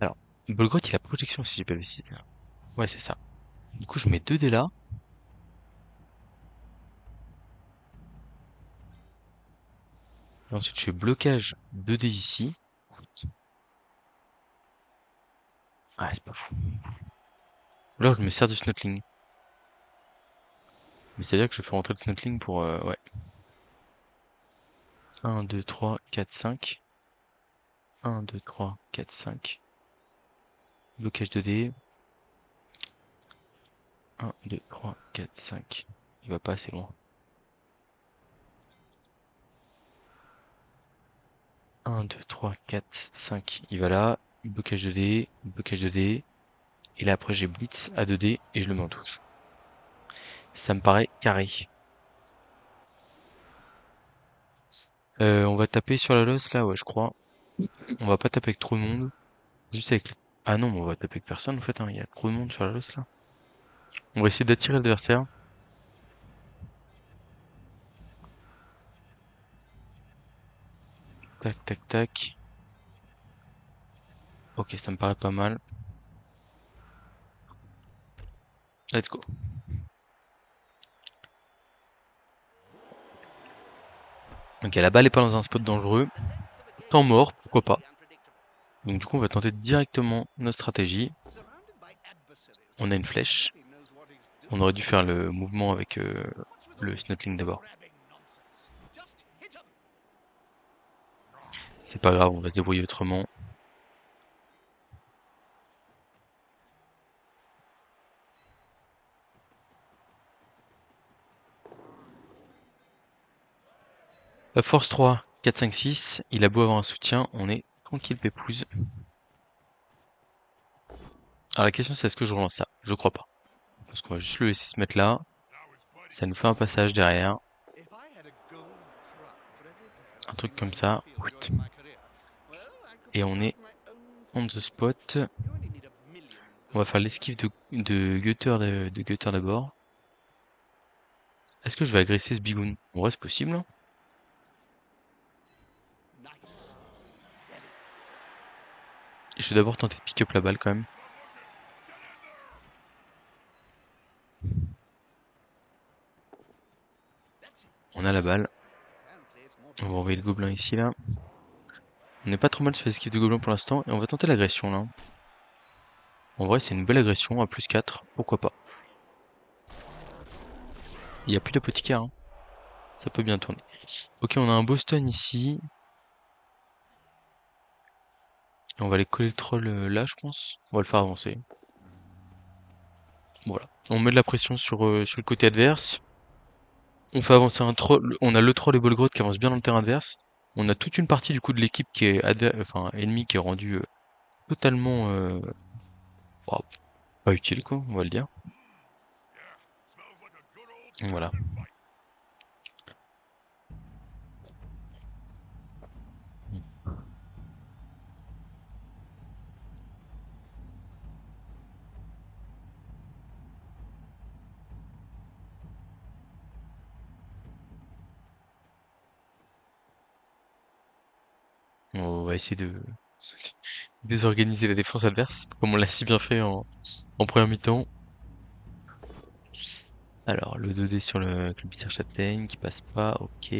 Alors, Bolgrot il a protection si j'ai pas le site. Ouais, c'est ça. Du coup, je mets 2D là. Et ensuite, je fais blocage 2D ici. Ah, c'est pas fou. Ou alors, je me sers du Snotling. Mais c'est-à-dire que je fais rentrer le Snotling pour... ouais. 1, 2, 3, 4, 5. 1, 2, 3, 4, 5. Blocage 2D. 1, 2, 3, 4, 5. Il va pas assez loin. 1, 2, 3, 4, 5. Il va là. Blocage 2D. Blocage 2D. Et là, après, j'ai Blitz à 2D et je le mets en touche. Ça me paraît carré. On va taper sur la losse là, ouais, je crois. On va pas taper avec trop de monde. Juste avec... Ah non, on va taper avec personne en fait, hein. Il y a trop de monde sur la losse là. On va essayer d'attirer l'adversaire. Tac, tac, tac. Ok, ça me paraît pas mal. Let's go. Ok, la balle est pas dans un spot dangereux. Temps mort, pourquoi pas. Donc du coup, on va tenter directement notre stratégie. On a une flèche. On aurait dû faire le mouvement avec le Snotling d'abord. C'est pas grave, on va se débrouiller autrement. Force 3, 4, 5, 6. Il a beau avoir un soutien, on est tranquille pépouze. Alors la question c'est est-ce que je relance ça? Je crois pas. Parce qu'on va juste le laisser se mettre là. Ça nous fait un passage derrière. Un truc comme ça. Et on est on the spot. On va faire l'esquive de Gutter d'abord. Est-ce que je vais agresser ce bigoun? En vrai c'est possible, hein. Je vais d'abord tenter de pick up la balle quand même. On a la balle. On va envoyer le gobelin ici là. On n'est pas trop mal sur l'esquive de gobelin pour l'instant. Et on va tenter l'agression là. En vrai c'est une belle agression à plus 4. Pourquoi pas. Il n'y a plus d'apothicaire, hein. Ça peut bien tourner. Ok, on a un Boston ici. Et on va aller coller le troll là, je pense. On va le faire avancer. Voilà. On met de la pression sur le côté adverse. On fait avancer un troll. On a le troll et Bolgrot qui avance bien dans le terrain adverse. On a toute une partie du coup de l'équipe qui est enfin ennemie qui est rendue totalement oh, pas utile quoi, on va le dire. Voilà. On va essayer de désorganiser la défense adverse, comme on l'a si bien fait en première mi-temps. Alors, le 2D sur le Club Châtaigne qui passe pas, ok.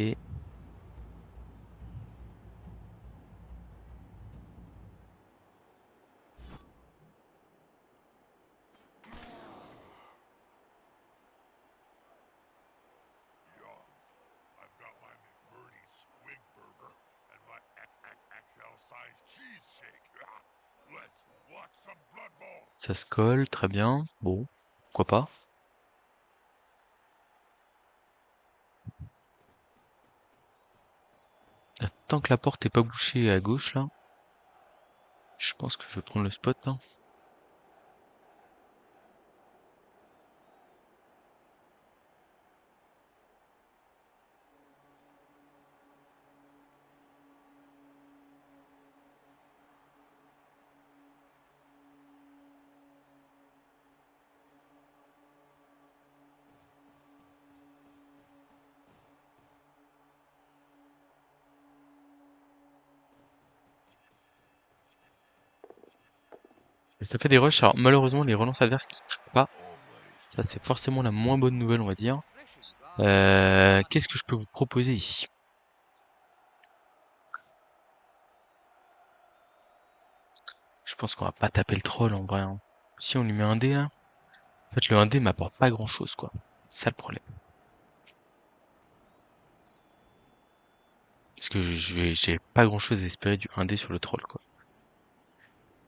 Ça se colle, très bien. Bon, pourquoi pas. tant que la porte est pas bouchée à gauche là, je pense que je vais prendre le spot, hein. Et ça fait des rushs. Alors malheureusement les relances adverses qui cliquent pas, ça c'est forcément la moins bonne nouvelle on va dire. Qu'est-ce que je peux vous proposer ici? Je pense qu'on va pas taper le troll en vrai, hein. Si on lui met un dé là, en fait le 1D m'apporte pas grand chose quoi. C'est ça le problème. Parce que j'ai pas grand chose à espérer du 1D sur le troll quoi.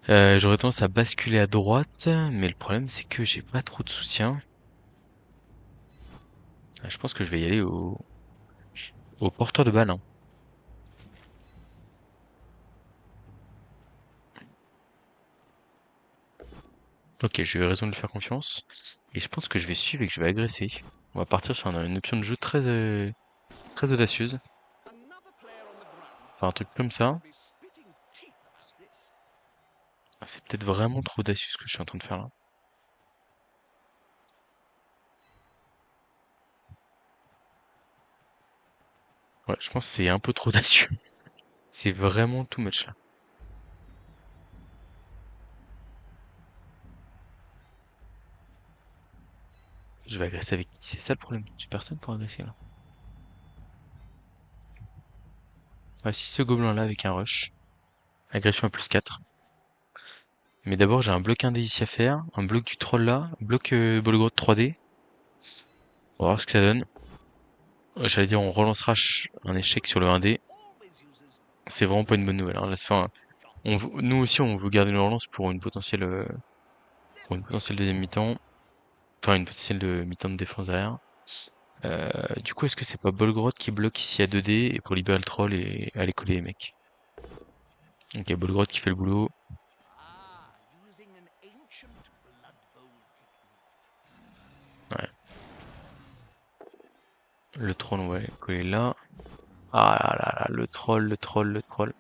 J'aurais tendance à basculer à droite, mais le problème c'est que j'ai pas trop de soutien. Je pense que je vais y aller au porteur de balle, hein. Ok, j'ai eu raison de lui faire confiance. Et je pense que je vais suivre et que je vais agresser. On va partir sur une option de jeu très audacieuse. Enfin, un truc comme ça. Ah, c'est peut-être vraiment trop audacieux ce que je suis en train de faire là. Ouais, je pense que c'est un peu trop audacieux. C'est vraiment too much là. Je vais agresser avec qui? C'est ça le problème. J'ai personne pour agresser là. Voici ce gobelin là avec un rush. Agression à +4. Mais d'abord j'ai un bloc 1D ici à faire. Un bloc du troll là. Un bloc Bolgrot 3D. On va voir ce que ça donne. J'allais dire on relancera un échec sur le 1D. C'est vraiment pas une bonne nouvelle, hein. Là, enfin, nous aussi on veut garder une relance pour une potentielle deuxième mi-temps. Enfin une potentielle mi-temps de défense derrière. Du coup est-ce que c'est pas Bolgrot qui bloque ici à 2D et pour libérer le troll et aller coller les mecs? Ok, Bolgrot qui fait le boulot. Ouais. Le troll on va aller coller là. Ah là là là, le troll, le troll, le troll.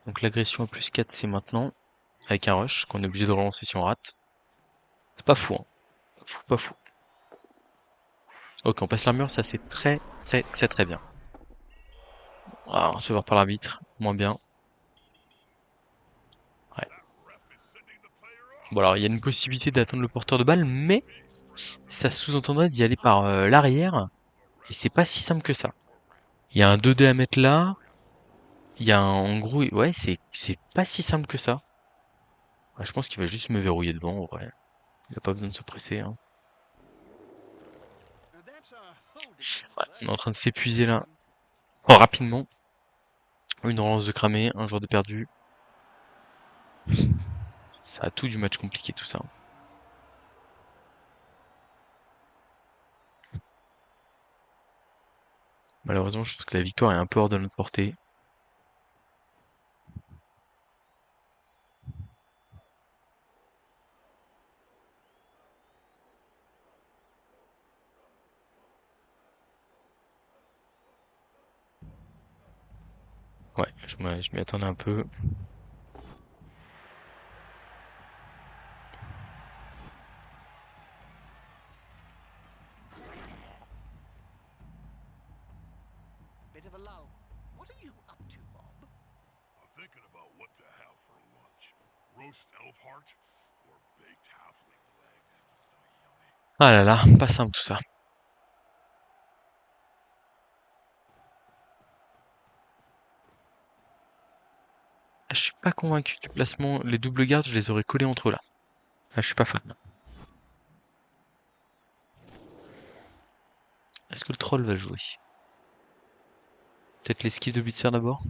Donc l'agression à +4 c'est maintenant. Avec un rush qu'on est obligé de relancer si on rate. C'est pas fou, hein. Pas fou, pas fou. Ok, on passe l'armure, ça c'est très bien. Ah, on se fait voir par l'arbitre, moins bien. Ouais. Bon alors il y a une possibilité d'atteindre le porteur de balle, mais ça sous-entendrait d'y aller par l'arrière, et c'est pas si simple que ça. Il y a un 2D à mettre là, il y a en gros, ouais, c'est pas si simple que ça. Ouais, je pense qu'il va juste me verrouiller devant, en vrai. Il a pas besoin de se presser, hein. Ouais, on est en train de s'épuiser là. Oh, rapidement. Une relance de cramé, un joueur de perdu. Ça a tout du match compliqué tout ça. Malheureusement, je pense que la victoire est un peu hors de notre portée. Ouais, je m'y attendais un peu. Bit of a lull. What are you up to, Bob? I'm thinking about what to have for lunch. Roast elf heart or baked halfling leg. Yummy. Ah là là, pas simple tout ça. Ah, je suis pas convaincu du placement. Les doubles gardes, je les aurais collés entre eux là. Ah, je suis pas fan. Est-ce que le troll va jouer? Peut-être l'esquive de Blitzer d'abord?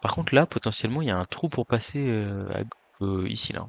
Par contre là, potentiellement, il y a un trou pour passer ici là.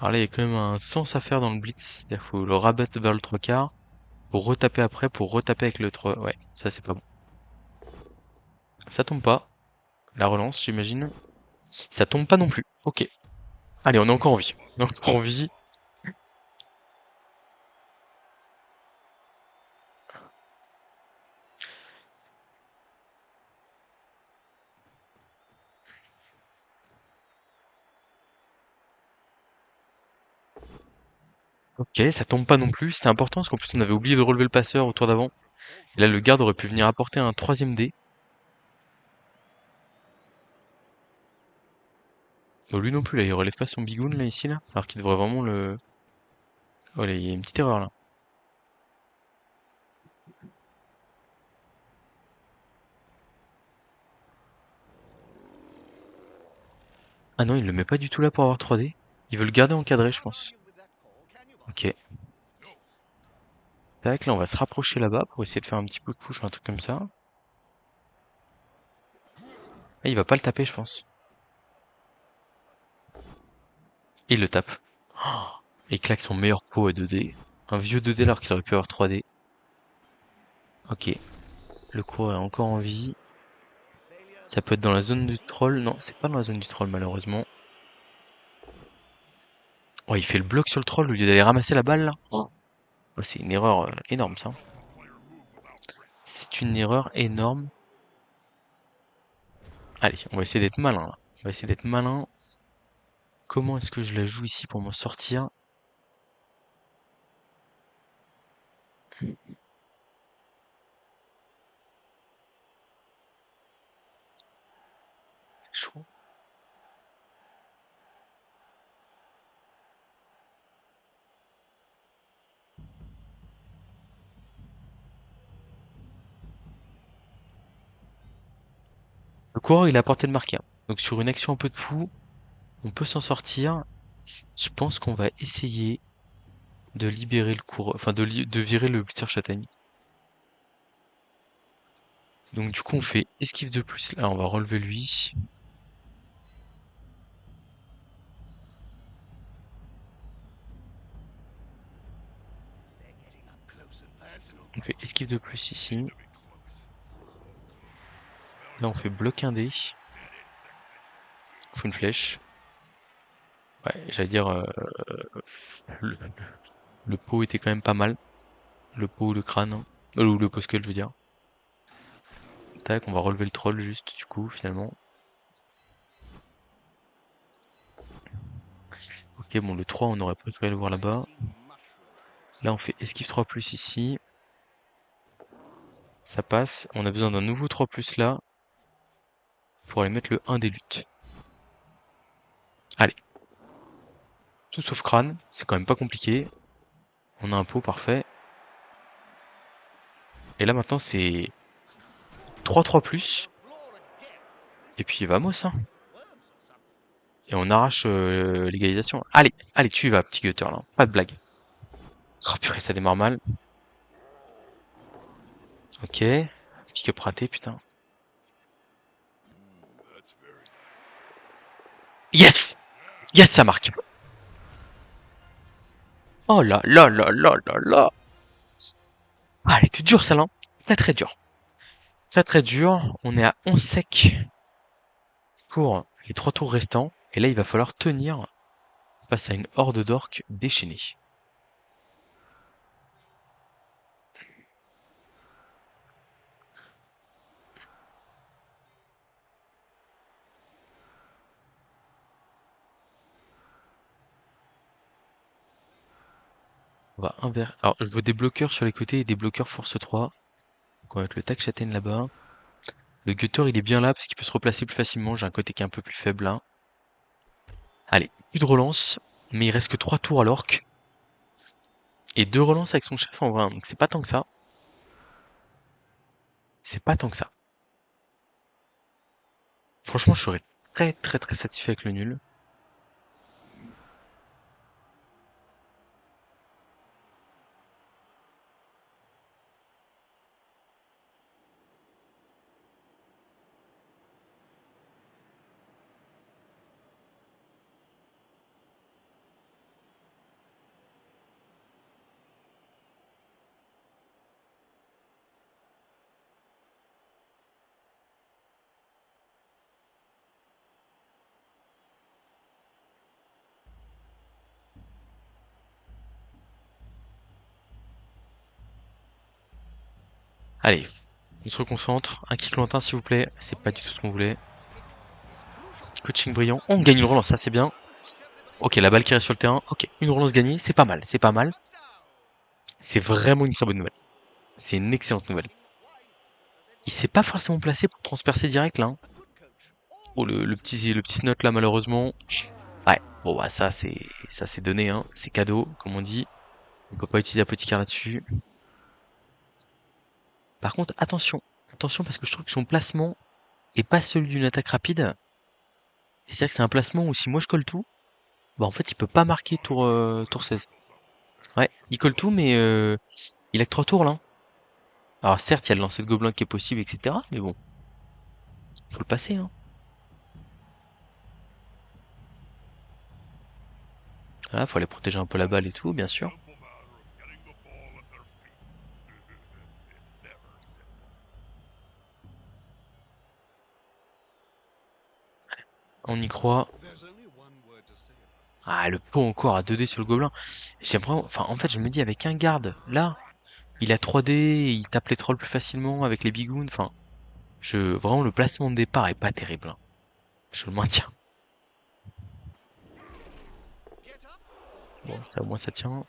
Alors là, il y a quand même un sens à faire dans le blitz. C'est-à-dire qu'il faut le rabattre vers le 3/4 pour retaper après, pour retaper avec le 3. Ouais, ça c'est pas bon. Ça tombe pas. La relance, j'imagine. Ça tombe pas non plus. Ok. Allez, on est encore en vie. On est encore en vie. Ok, ça tombe pas non plus. C'était important parce qu'en plus on avait oublié de relever le passeur au tour d'avant. Et là, le garde aurait pu venir apporter un 3ème dé. Bon, lui non plus, là, il relève pas son bigoun, là, ici, là. Alors qu'il devrait vraiment le... Oh, là, il y a une petite erreur, là. Ah non, il le met pas du tout là pour avoir 3D. Il veut le garder encadré, je pense. argue with that call, can you, boss? Ok. Tac, là, on va se rapprocher là-bas pour essayer de faire un petit peu de push ou un truc comme ça. Ah, il va pas le taper, je pense. Et il le tape. Oh, et il claque son meilleur pot à 2D. Un vieux 2D alors qu'il aurait pu avoir 3D. Ok. Le coureur est encore en vie. Failure. Ça peut être dans la zone du troll. Non, c'est pas dans la zone du troll, malheureusement. Oh, il fait le bloc sur le troll au lieu d'aller ramasser la balle, là. Oh, c'est une erreur énorme, ça. C'est une erreur énorme. Allez, on va essayer d'être malin, là. On va essayer d'être malin. Comment est-ce que je la joue ici pour m'en sortir? Chaud. Le coureur, il a porté de marquer, hein. Donc sur une action un peu de fou, on peut s'en sortir. Je pense qu'on va essayer de libérer le coureur, enfin de virer le blitzer châtaigne. Donc du coup, on fait esquive de plus. Là, on va relever lui. They're getting up close and personal. On fait esquive de plus ici. To be close. Là, on fait bloc un dé. On fait une flèche. Ouais, j'allais dire, le, le pot était quand même pas mal. Le pot ou le crâne, hein. Ou le poskel, je veux dire. Tac, on va relever le troll juste, du coup, finalement. Ok, bon, le 3, on aurait préféré le voir là-bas. Icy mushroom. Là, on fait esquive 3+ ici. Ça passe. On a besoin d'un nouveau 3+ là. Pour aller mettre le 1 des luttes. Allez. Tout sauf crâne. C'est quand même pas compliqué. On a un pot parfait. Et là, maintenant, c'est 3+. Floor again. Et puis, vamos, hein. Worms or something. Et on arrache l'égalisation. Allez, allez, tu y vas, petit gutter, là. Pas de blague. Oh purée, ça démarre mal. Ok. Pick-up raté, putain. That's very nice. Yes! Yes, ça marque. Oh là là là là là là. Ah, elle était dure, celle-là. Très très dure. Très très dur. On est à 11 sec pour les 3 tours restants. Et là, il va falloir tenir face à une horde d'orques déchaînée. On va inverser. Alors, je veux des bloqueurs sur les côtés et des bloqueurs force 3. Donc, on va mettre le tac châtaigne là-bas. Le gutter, il est bien là parce qu'il peut se replacer plus facilement. J'ai un côté qui est un peu plus faible là. Allez, plus de relance. Mais il reste que 3 tours à l'orque. Et 2 relances avec son chef en vrai, hein. Donc c'est pas tant que ça. C'est pas tant que ça. Franchement, je serais très très très satisfait avec le nul. Allez, on se reconcentre. Un kick lointain s'il vous plaît. C'est pas du tout ce qu'on voulait. Coaching brillant. On gagne une relance, ça c'est bien. Ok, la balle qui reste sur le terrain. Ok, une relance gagnée, c'est pas mal, c'est pas mal. C'est vraiment une très bonne nouvelle. C'est une excellente nouvelle. Il s'est pas forcément placé pour transpercer direct là. Hein. Oh le petit snot là malheureusement. Ouais, bon bah ça c'est donné hein, c'est cadeau comme on dit. On peut pas utiliser apothicaire là-dessus. Par contre attention, attention parce que je trouve que son placement est pas celui d'une attaque rapide. Et c'est-à-dire que c'est un placement où si moi je colle tout, bah en fait il peut pas marquer tour 16. Ouais, il colle tout mais il a que 3 tours là. Alors certes il y a le lancer de gobelin qui est possible etc. Mais bon, faut le passer hein. Voilà, faut aller protéger un peu la balle et tout bien sûr. Simple matter of getting the ball at their feet. It's never simple. On y croit. There's only one word to say about this. Ah le pot encore à 2D sur le gobelin. J'aimerais, enfin en fait je me dis avec un garde là, il a 3D, il tape les trolls plus facilement avec les bigouns, enfin vraiment le placement de départ est pas terrible. Hein. Je le maintiens. Bon ça au moins ça tient.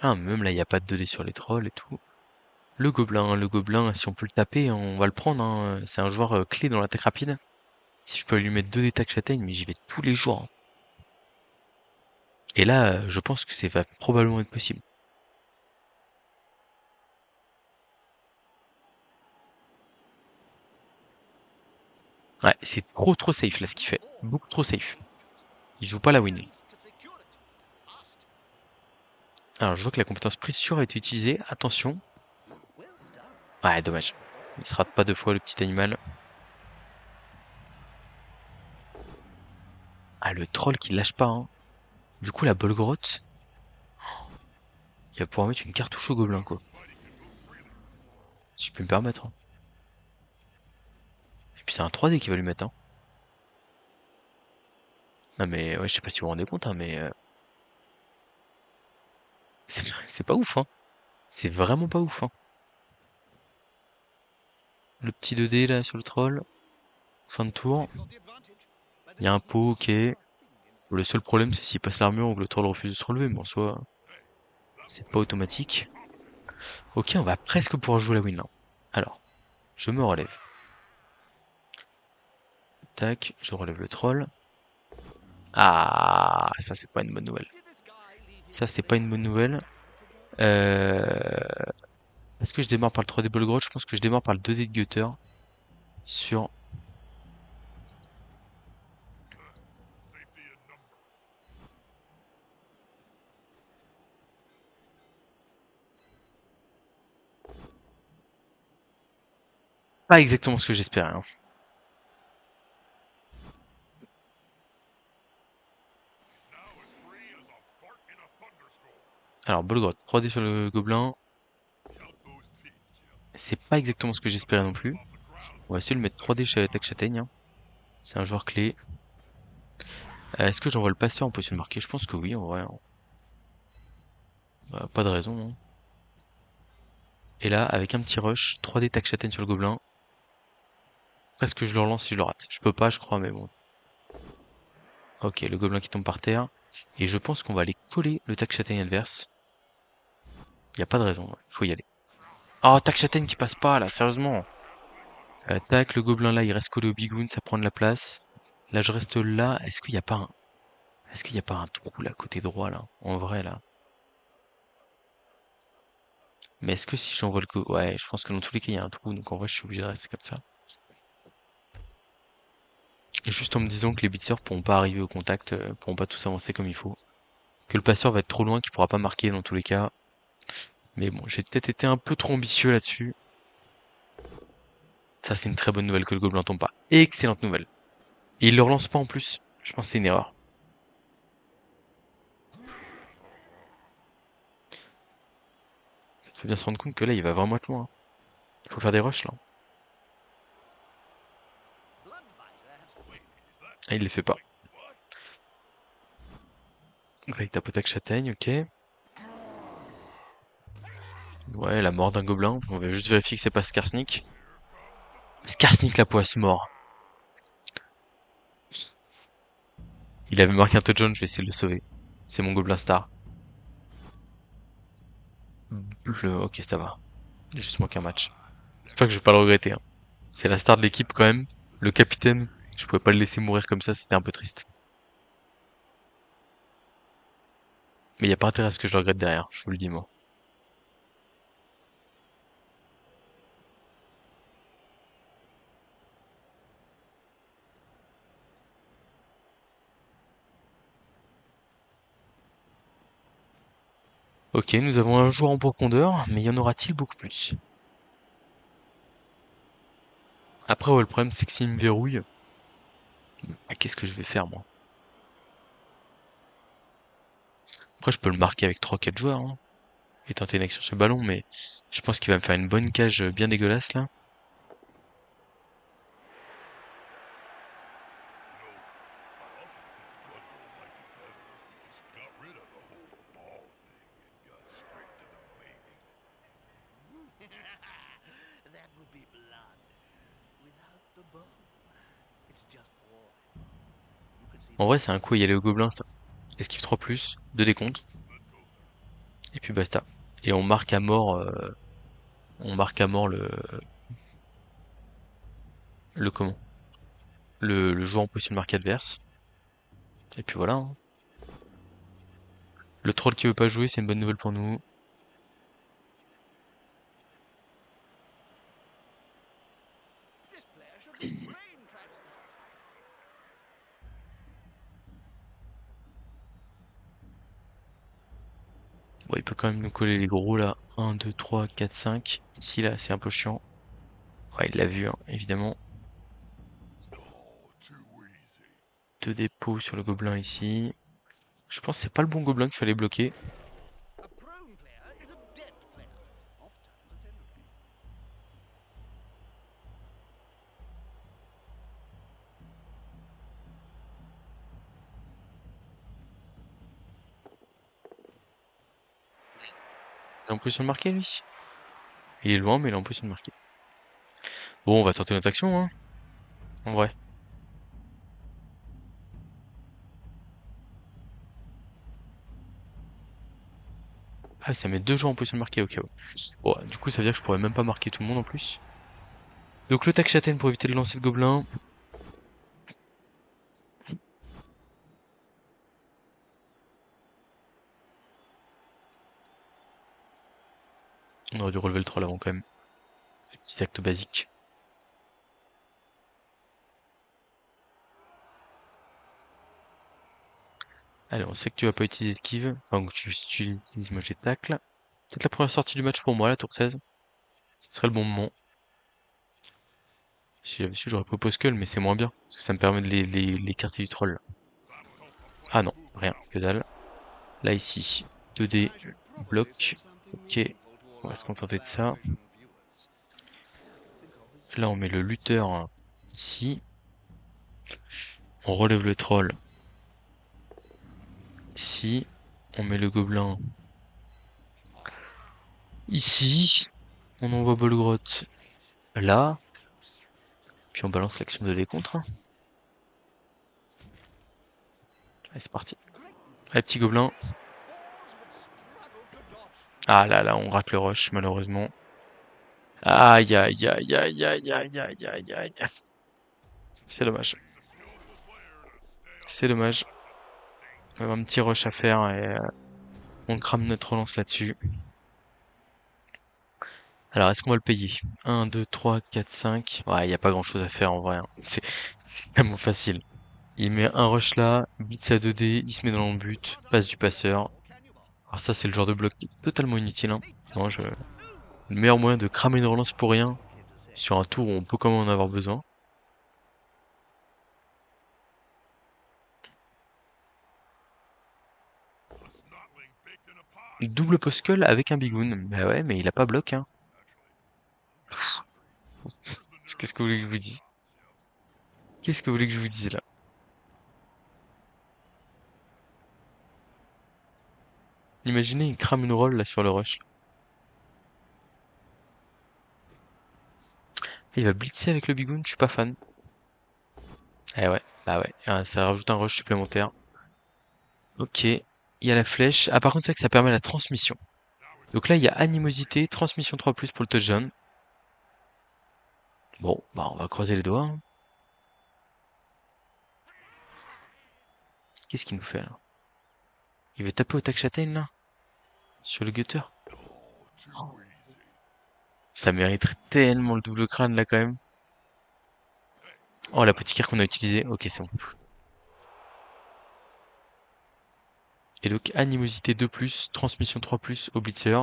Ah même là il n'y a pas de 2D sur les trolls et tout. Le gobelin, si on peut le taper, on va le prendre. Hein. C'est un joueur clé dans l'attaque rapide. Si je peux lui mettre 2D tac châtaigne, mais j'y vais tous les jours. Hein. Et là, je pense que c'est va probablement être possible. Ouais, c'est trop safe là ce qu'il fait. Beaucoup trop safe. Il joue pas la win. Alors je vois que la compétence prise sur a été utilisée. Attention. Ouais, dommage. Il se rate pas 2 fois le petit animal. Ah, le troll qui lâche pas. Hein. Du coup, la Bolgrotte. Il va pouvoir mettre une cartouche au gobelin quoi. Si je peux me permettre. Hein. Et puis c'est un 3D qui va lui mettre. Hein. Non mais ouais, je sais pas si vous vous rendez compte, hein, mais c'est pas ouf. Hein. C'est vraiment pas ouf. Hein. Le petit 2D là sur le troll. Fin de tour. Il y a un pot, ok. Le seul problème c'est s'il passe l'armure ou que le troll refuse de se relever, mais en soi, c'est pas automatique. Ok, on va presque pouvoir jouer la win là. Alors, je me relève. Tac, je relève le troll. Ah, ça c'est pas une bonne nouvelle. Ça c'est pas une bonne nouvelle. Est-ce que je démarre par le 3D Bolgrot? Je pense que je démarre par le 2D de Gutter. Sur... Safety in numbers. Pas exactement ce que j'espérais. Hein. Now as free as a fart in a thunderstorm. Alors, Bolgrot, 3D sur le gobelin. Count those teeth, Jim. C'est pas exactement ce que j'espérais non plus. Off the ground. On va essayer de le mettre 3D chez Attaque Châtaigne. Hein. C'est un joueur clé. Est-ce que j'envoie le passeur en position de marquer? Je pense que oui, en vrai. Hein. Bah, pas de raison. Hein. Et là, avec un petit rush, 3D tac châtaigne sur le gobelin. Presque je le relance si je le rate. Je peux pas, je crois, mais bon. Ok, le gobelin qui tombe par terre. Et je pense qu'on va aller coller le tac châtaigne adverse. Y a pas de raison, il faut y aller. Oh, tac châtaigne qui passe pas là, sérieusement. Tac, le gobelin là, il reste collé au bigoun, ça prend de la place. Là, je reste là. Est-ce qu'il y a pas un... Est-ce qu'il y a pas un trou là, côté droit là? En vrai là. Mais est-ce que si j'envoie le ouais, je pense que dans tous les cas, il y a un trou, donc en vrai, je suis obligé de rester comme ça. Et juste en me disant que les beaters pourront pas arriver au contact, pourront pas tous avancer comme il faut. Que le passeur va être trop loin, qu'il pourra pas marquer dans tous les cas. Mais bon, j'ai peut-être été un peu trop ambitieux là-dessus. Ça, c'est une très bonne nouvelle que le gobelin tombe pas. Excellente nouvelle. Et il le relance pas en plus. Je pense que c'est une erreur. Il faut bien se rendre compte que là, il va vraiment être loin. Il faut faire des rushs là. Ah, il les fait pas. Avec ta potaque châtaigne, ok. Ouais, la mort d'un gobelin. On va juste vérifier que c'est pas Skarsnik. Skarsnik la poisse mort. Il avait marqué un touchdown, je vais essayer de le sauver. C'est mon gobelin star. Ok, ça va. J'ai juste manqué un match. J'espère que je vais pas le regretter, hein. C'est la star de l'équipe quand même. Le capitaine. Je pouvais pas le laisser mourir comme ça, c'était un peu triste. Mais y a pas intérêt à ce que je le regrette derrière, je vous le dis moi. Ok, nous avons un joueur en profondeur, mais y en aura-t-il beaucoup plus? Après, ouais, le problème c'est que s'il me verrouille, qu'est-ce que je vais faire moi? Après, je peux le marquer avec 3-4 joueurs, hein, et tenter une action sur ce ballon, mais je pense qu'il va me faire une bonne cage bien dégueulasse là. You know, I often think Blood Bowl might be better if we just got rid of the whole ball thing and got straight to the maiming. That would be blood without the bow. It's just war, then, Bo. You can see En the vrai, c'est un difference. coup, y aller au gobelin, ça. Esquive 3+, 2 décompte, Let's go then. et puis basta. Et on marque à mort le comment? Le joueur en position de marque adverse. Et puis voilà, hein. Le troll qui veut pas jouer, c'est une bonne nouvelle pour nous. This player should be brain transplant. Bon, il peut quand même nous coller les gros là. 1, 2, 3, 4, 5. Ici là, c'est un peu chiant. Ouais, il l'a vu, hein, évidemment. Oh, too easy. 2 dépôts sur le gobelin ici. Je pense que c'est pas le bon gobelin qu'il fallait bloquer. A prone player is a dead player. Off turns at any rate. Il est en position de marquer lui. Il est loin, mais il est en position de marquer. Bon, on va tenter notre action, hein. En vrai. Ah, ça met 2 joueurs en position de marquer, ok. Ouais. Bon, du coup, ça veut dire que je pourrais même pas marquer tout le monde en plus. Donc le tac châtaigne pour éviter de lancer le gobelin. On aurait dû relever le troll avant quand même. Les petits actes basiques. Allez, on sait que tu vas pas utiliser esquive. Enfin, que si tu l'utilises, moi j'ai tacle. Peut-être la première sortie du match pour moi, la tour 16. Ce serait le bon moment. Si j'avais su, j'aurais proposé Skull, mais c'est moins bien. Parce que ça me permet de l'écarter du troll. Ah non, rien, que dalle. Là, ici, 2D, bloc. Ok, on va se contenter de ça. Là, on met le lutteur hein, ici. On relève le troll ici. On met le gobelin ici. On envoie Bolgroth là. Puis on balance l'action de décompte. Allez, c'est parti. Allez, petit gobelin. Ah là là, on rate le rush, malheureusement. Aïe, aïe, aïe, aïe, aïe, aïe, aïe, aïe, aïe. C'est dommage. C'est dommage. On va avoir un petit rush à faire et on crame notre relance là-dessus. Alors, est-ce qu'on va le payer? 1, 2, 3, 4, 5. Ouais, il n'y a pas grand-chose à faire en vrai, hein. C'est tellement facile. Il met un rush là, blitz à 2D, il se met dans le but, passe du passeur. Alors ça, c'est le genre de bloc qui est totalement inutile, hein. Non, le meilleur moyen de cramer une relance pour rien, sur un tour où on peut quand même en avoir besoin. Double post-cull avec un bigoon. Bah ouais, mais il a pas bloc, hein. Qu'est-ce que vous voulez que je vous dise? Qu'est-ce que vous voulez que je vous dise là? Imaginez, il crame une roll là sur le rush. Il va blitzer avec le bigoon, je suis pas fan. Eh ouais, bah ouais, ça rajoute un rush supplémentaire. Ok, il y a la flèche. Ah par contre c'est vrai que ça permet la transmission. Donc là il y a animosité, transmission 3+, pour le touchdown. Bon, bah on va croiser les doigts, hein. Qu'est-ce qu'il nous fait là? Il veut taper au tac châtaigne là? Sur le gutter? Oh, ça mériterait tellement le double crâne là quand même. Oh l'apothicaire qu'on a utilisé, ok c'est bon. Et donc animosité 2+, transmission 3+, au blitzer.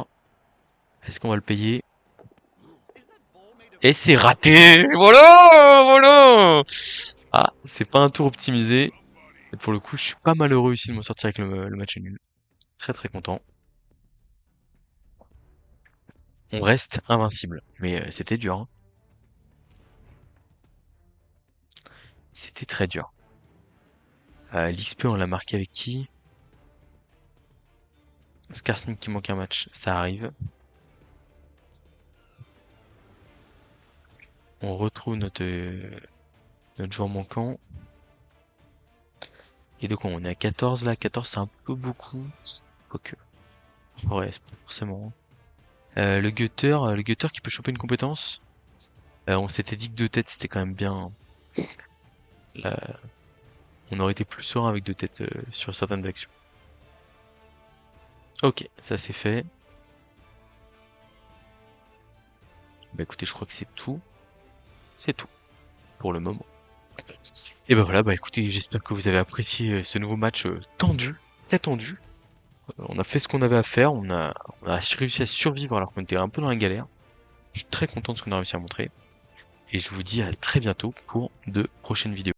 Est-ce qu'on va le payer? Et c'est raté! Voilà! Voilà! Ah, c'est pas un tour optimisé. Et pour le coup, je suis pas malheureux ici de m'en sortir avec le match nul. Très très content. On reste invincible. Mais c'était dur, hein. C'était très dur. L'XP, on l'a marqué avec qui? Skarsnik qui manque un match, ça arrive. On retrouve notre joueur manquant. Et donc on est à 14 là. 14 c'est un peu beaucoup. Quoique. Ouais, c'est pas forcément. Le gutter qui peut choper une compétence. On s'était dit que 2 têtes c'était quand même bien. Là, on aurait été plus serein avec 2 têtes sur certaines actions. Ok, ça c'est fait. Bah écoutez, je crois que c'est tout. C'est tout. Pour le moment. Et bah voilà, bah écoutez, j'espère que vous avez apprécié ce nouveau match tendu, très tendu. On a fait ce qu'on avait à faire, on a réussi à survivre alors qu'on était un peu dans la galère. Je suis très content de ce qu'on a réussi à montrer. Et je vous dis à très bientôt pour de prochaines vidéos.